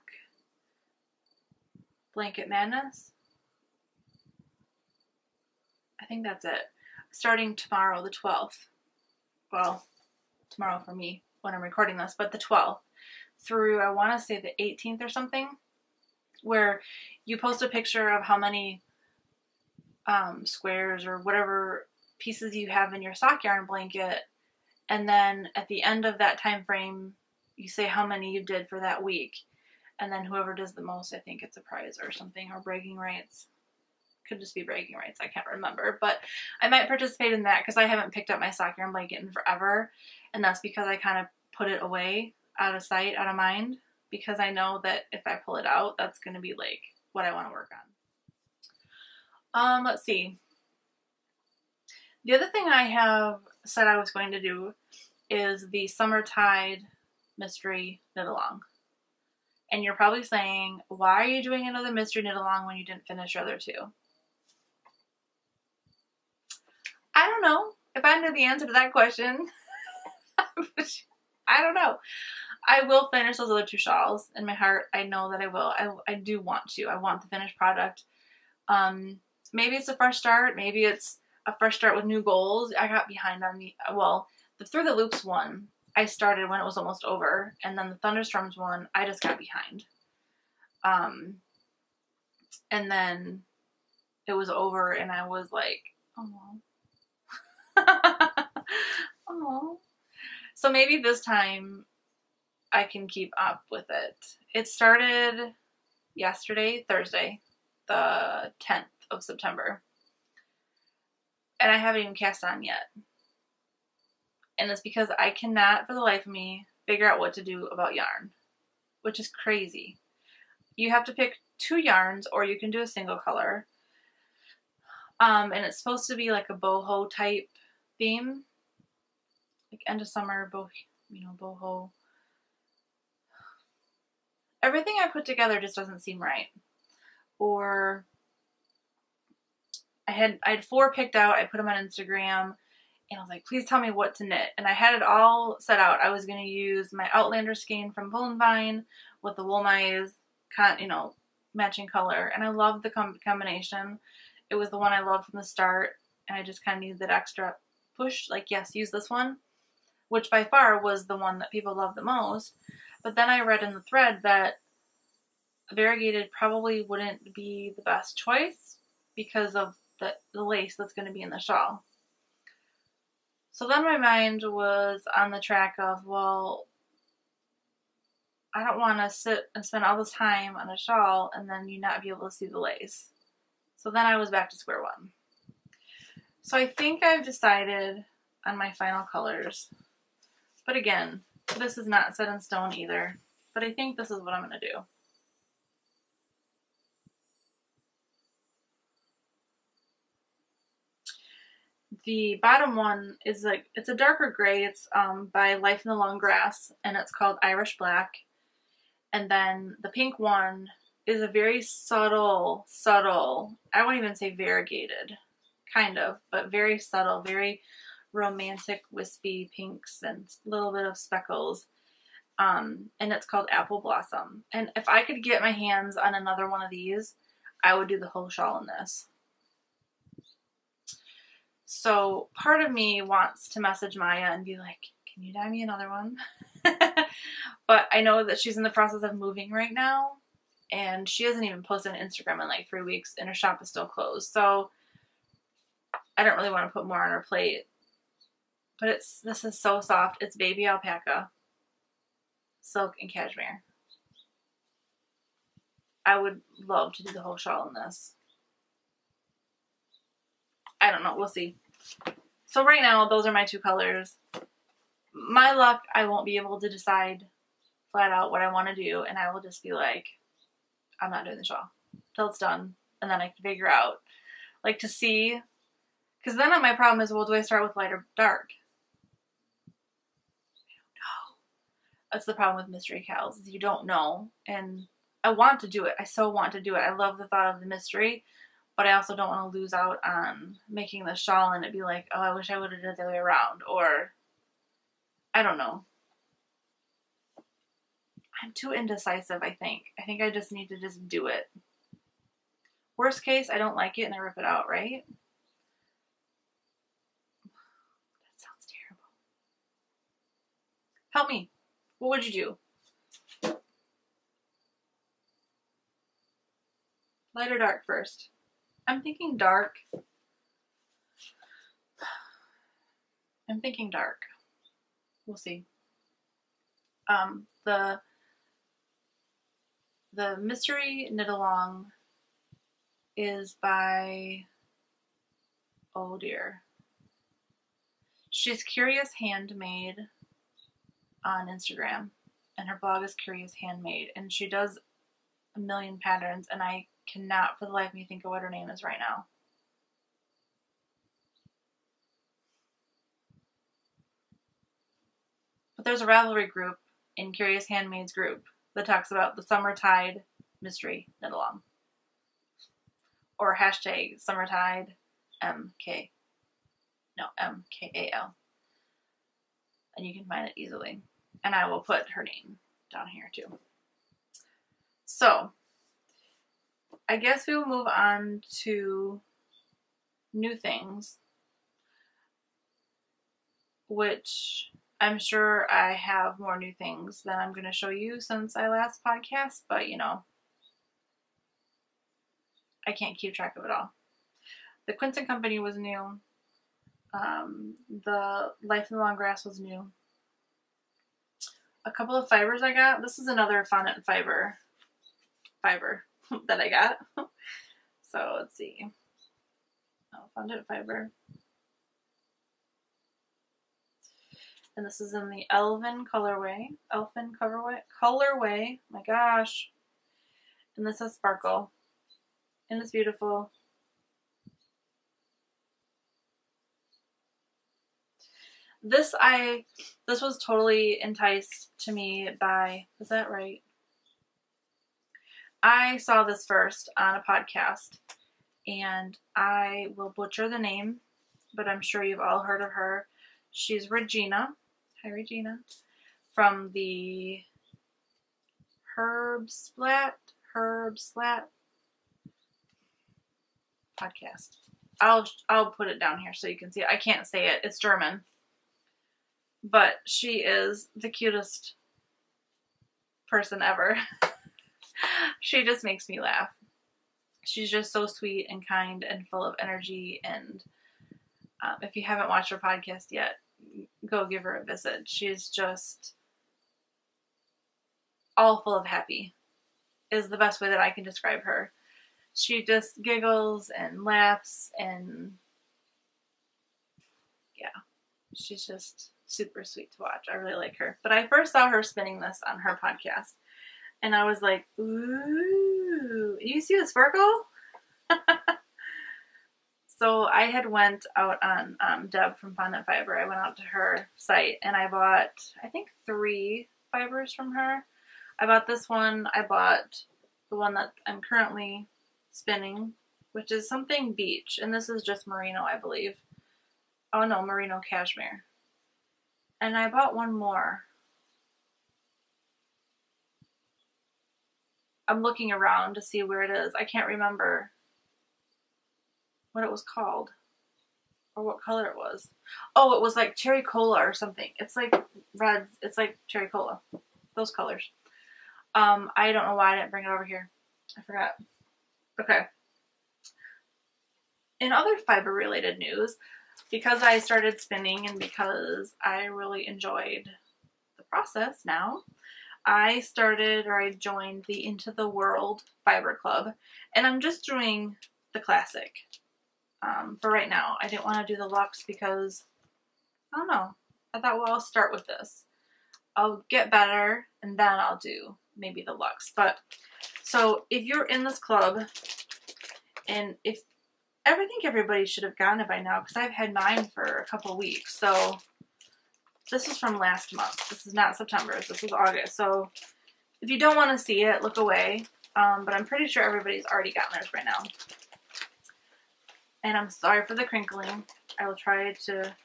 blanket madness. I think that's it. Starting tomorrow, the 12th. Well, tomorrow for me when I'm recording this, but the 12th through, I want to say the 18th or something, where you post a picture of how many squares or whatever pieces you have in your sock yarn blanket, and then at the end of that time frame you say how many you did for that week, and then whoever does the most, I think it's a prize or something, or bragging rights. Could just be bragging rights, I can't remember, but I might participate in that because I haven't picked up my sock yarn blanket in forever, and that's because I kind of put it away, out of sight, out of mind, because I know that if I pull it out, that's going to be like what I want to work on. Let's see. The other thing I have said I was going to do is the Summertide Mystery Knit Along. And you're probably saying, why are you doing another mystery knit along when you didn't finish your other two? I don't know if I know the answer to that question. I don't know. I will finish those other two shawls. In my heart, I know that I will. I do want to. I want the finished product. Maybe it's a fresh start. Maybe it's a fresh start with new goals. I got behind on the Through the Loops one, I started when it was almost over. And then the Thunderstorms one, I just got behind. And then it was over and I was like, oh. Oh. So maybe this time I can keep up with it. It started yesterday, Thursday, the 10th of September. And I haven't even cast on yet. And it's because I cannot, for the life of me, figure out what to do about yarn, which is crazy. You have to pick two yarns, or you can do a single color. And it's supposed to be like a boho type theme, like end of summer, boho. Everything I put together just doesn't seem right. Or I had 4 picked out. I put them on Instagram, and I was like, please tell me what to knit. And I had it all set out. I was going to use my Outlander skein from Vine with the Wool Mize matching color. And I love the combination. It was the one I loved from the start, and I just kind of needed that extra push, like, yes, use this one, which by far was the one that people loved the most. But then I read in the thread that variegated probably wouldn't be the best choice because of the lace that's going to be in the shawl. So then my mind was on the track of, well, I don't want to sit and spend all this time on a shawl and then you not be able to see the lace. So then I was back to square one. So I think I've decided on my final colors. But again, this is not set in stone either. But I think this is what I'm going to do. The bottom one is it's a darker gray. It's by Life in the Long Grass, and it's called Irish Black. And then the pink one is a very subtle, I won't even say variegated, kind of, but very subtle, very romantic, wispy pinks and a little bit of speckles. And it's called Apple Blossom. And if I could get my hands on another one of these, I would do the whole shawl in this. So part of me wants to message Maya and be like, can you dye me another one? But I know that she's in the process of moving right now, and she hasn't even posted on Instagram in like 3 weeks, and her shop is still closed. So I don't really want to put more on her plate. But this is so soft. It's baby alpaca, silk, and cashmere. I would love to do the whole shawl in this. I don't know. We'll see. So right now, those are my two colors. My luck, I won't be able to decide flat out what I want to do, and I will just be like, I'm not doing the shawl till it's done, and then I can figure out, like, to see, because then my problem is, well, do I start with light or dark? I don't know. That's the problem with mystery cows, is you don't know, and I want to do it. I so want to do it. I love the thought of the mystery, but I also don't want to lose out on making the shawl and it be like, oh, I wish I would have did it the other way around, or I don't know. I'm too indecisive, I think. I think I just need to just do it. Worst case, I don't like it and I rip it out, right? That sounds terrible. Help me. What would you do? Light or dark first? I'm thinking dark. I'm thinking dark. We'll see. The mystery knit along is by, oh dear, she's Curious Handmade on Instagram, and her blog is Curious Handmade, and she does a million patterns, and I cannot for the life of me think of what her name is right now. But there's a Ravelry group in Curious Handmade's group that talks about the Summertide mystery knit along. Or hashtag Summertide MKAL. And you can find it easily. And I will put her name down here too. So, I guess we will move on to new things, which I'm sure I have more new things than I'm going to show you since I last podcast, but you know, I can't keep track of it all. The Quince & Company was new. The Life in the Long Grass was new. A couple of fibers I got. This is another fondant fiber that I got. So let's see. Oh, fondant fiber. And this is in the Elfin colorway. My gosh. And this is sparkle. And it's beautiful. This was totally enticed to me by, is that right? I saw this first on a podcast, and I will butcher the name, but I'm sure you've all heard of her. She's Regina. Hi, Regina. From the Herbsplat Herb Slat podcast. I'll put it down here so you can see it. I can't say it. It's German. But she is the cutest person ever. She just makes me laugh. She's just so sweet and kind and full of energy. And if you haven't watched her podcast yet, go give her a visit. She's just all full of happy is the best way that I can describe her. She just giggles and laughs, and yeah, she's just super sweet to watch. I really like her. But I first saw her spinning this on her podcast, and I was like, ooh, you see the sparkle? So I had went out on Deb from Fondant Fiber. I went out to her site, and I bought, I think, 3 fibers from her. I bought this one. I bought the one that I'm currently spinning, which is something beach, and this is just merino, I believe. Oh no, merino cashmere. And I bought one more. I'm looking around to see where it is. I can't remember what it was called or what color it was. Oh, it was like cherry cola or something. It's like red. It's like cherry cola. Those colors. I don't know why I didn't bring it over here. I forgot. Okay. In other fiber related news, because I started spinning and because I really enjoyed the process now, I joined the Into the World Fiber Club, and I'm just doing the classic for right now. I didn't want to do the luxe because, I don't know, I thought, well, I'll start with this. I'll get better, and then I'll do maybe the luxe. But, so, if you're in this club, and I think everybody should have gotten it by now, because I've had mine for a couple weeks, so this is from last month. This is not September. This was August. So if you don't want to see it, look away. But I'm pretty sure everybody's already gotten theirs by now. And I'm sorry for the crinkling. I will try to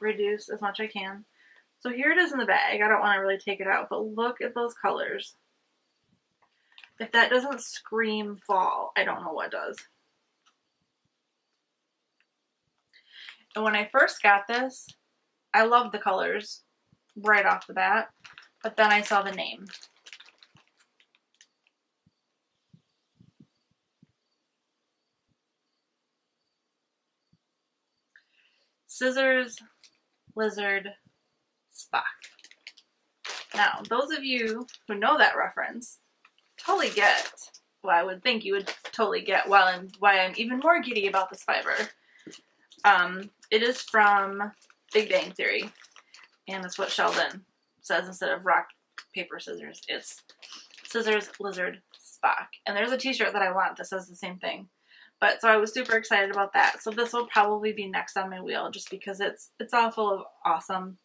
reduce as much as I can. So here it is in the bag. I don't want to really take it out, but look at those colors. If that doesn't scream fall, I don't know what does. And when I first got this, I loved the colors right off the bat, but then I saw the name. Scissors, Lizard, Spock. Now, those of you who know that reference totally get, well, I would think you would totally get why I'm even more giddy about this fiber. It is from Big Bang Theory, and it's what Sheldon says instead of rock, paper, scissors. It's scissors, lizard, Spock. And there's a t-shirt that I want that says the same thing. But so I was super excited about that. So this will probably be next on my wheel just because it's all full of awesome.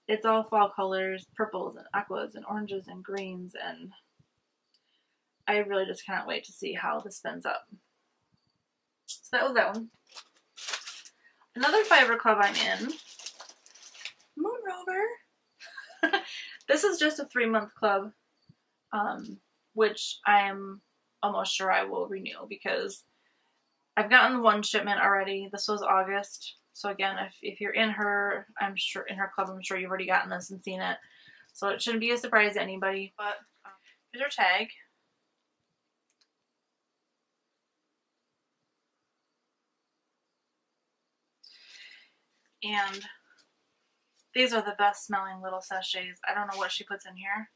It's all fall colors, purples and aquas and oranges and greens, and I really just cannot wait to see how this spins up. So that was that one. Another fiber club I'm in, Moon Rover. This is just a 3-month club, which I am almost sure I will renew because I've gotten one shipment already. This was August. So again, if you're in her, I'm sure in her club, I'm sure you've already gotten this and seen it. So it shouldn't be a surprise to anybody. But here's her tag. And these are the best smelling little sachets. I don't know what she puts in here,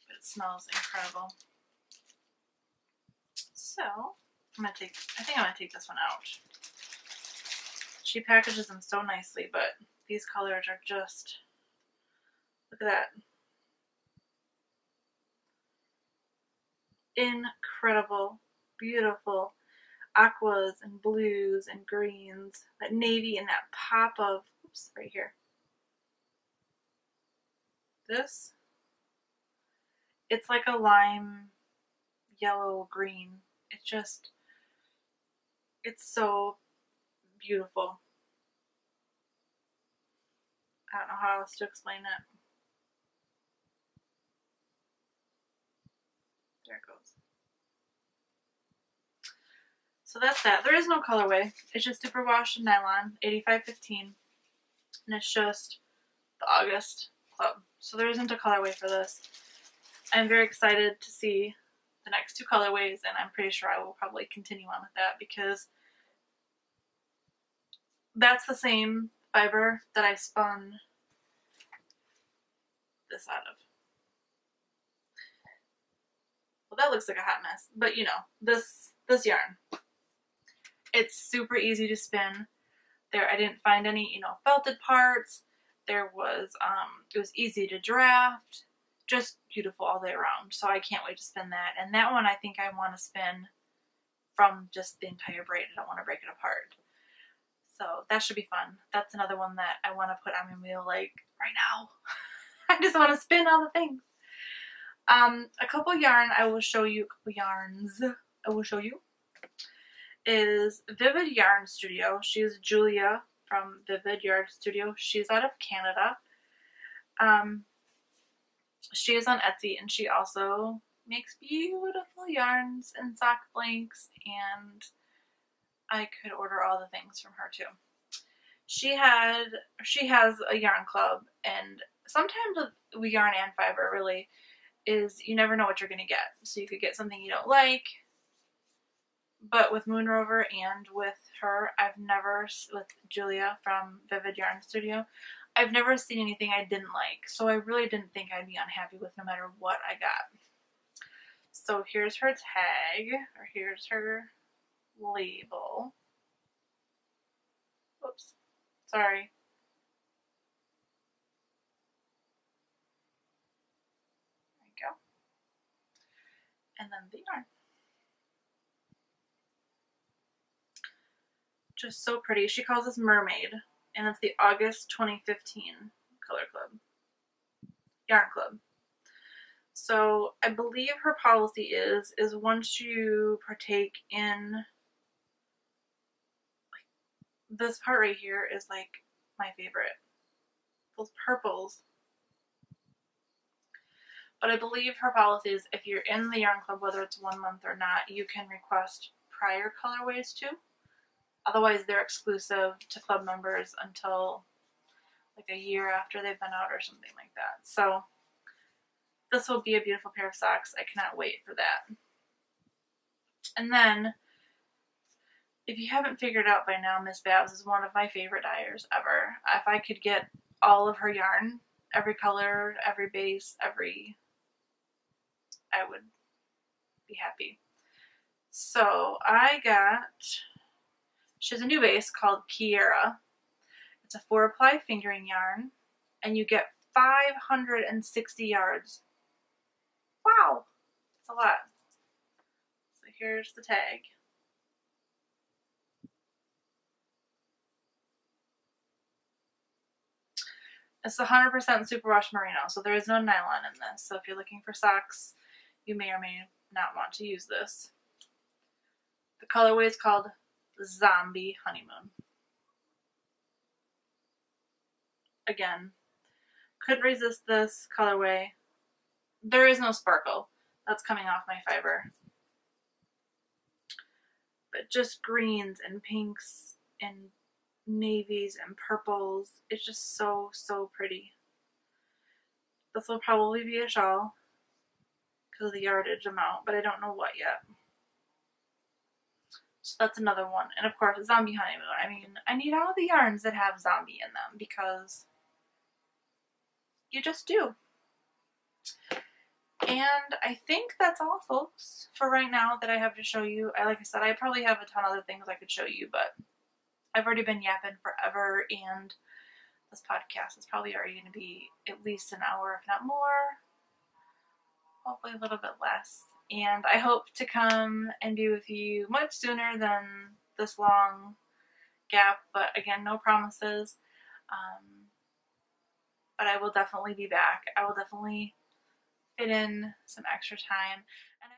but it smells incredible. So I think I'm gonna take this one out. She packages them so nicely, but these colors are just, look at that. Incredible, beautiful aquas and blues and greens, that navy and that pop of, oops, right here. This, it's like a lime, yellow, green. It's so beautiful. I don't know how else to explain it. There it goes. So that's that. There is no colorway. It's just superwash and nylon, 8515. And it's just the August Club. So there isn't a colorway for this. I'm very excited to see the next two colorways, and I'm pretty sure I will probably continue on with that because that's the same fiber that I spun this out of. Well, that looks like a hot mess, but you know, this yarn. It's super easy to spin. There, I didn't find any, you know, felted parts. There was, it was easy to draft. Just beautiful all the way around. So I can't wait to spin that. And that one I think I want to spin from just the entire braid. I don't want to break it apart. So that should be fun. That's another one that I want to put on my wheel like right now. I just want to spin all the things. A couple yarn I will show you, a couple yarns I will show you is Vivid Yarn Studio. She's Julia from Vivid Yarn Studio. She's out of Canada. She is on Etsy, and she also makes beautiful yarns and sock blanks, and I could order all the things from her too. She has a yarn club, and sometimes with yarn and fiber really is you never know what you're going to get. So you could get something you don't like, but with Moon Rover and with her, with Julia from Vivid Yarn Studio, I've never seen anything I didn't like. So I really didn't think I'd be unhappy with no matter what I got. So here's her tag, or here's her label. Whoops, sorry. There you go. And then the yarn. Just so pretty. She calls this Mermaid, and it's the August 2015 Color Club. Yarn Club. So I believe her policy is once you partake in, like, this part right here is like my favorite. Those purples. But I believe her policy is if you're in the Yarn Club, whether it's 1 month or not, you can request prior colorways too. Otherwise, they're exclusive to club members until like a year after they've been out or something like that. So this will be a beautiful pair of socks. I cannot wait for that. And then, if you haven't figured out by now, Miss Babs is one of my favorite dyers ever. If I could get all of her yarn, every color, every base, I would be happy. So I got, she has a new base called Kiera. It's a 4-ply fingering yarn, and you get 560 yards. Wow, that's a lot. So here's the tag. It's 100% superwash merino, so there is no nylon in this. So if you're looking for socks, you may or may not want to use this. The colorway is called Zombie Honeymoon. Again, couldn't resist this colorway. There is no sparkle. That's coming off my fiber. But just greens and pinks and navies and purples. It's just so, so pretty. This will probably be a shawl because of the yardage amount, but I don't know what yet. So that's another one. And of course, Zombie Honeymoon. I mean, I need all the yarns that have zombie in them because you just do. And I think that's all, folks, for right now that I have to show you. Like I said, I probably have a ton of other things I could show you, but I've already been yapping forever, and this podcast is probably already going to be at least an hour, if not more. Hopefully a little bit less. And I hope to come and be with you much sooner than this long gap, but again, no promises. But I will definitely be back. I will definitely fit in some extra time. And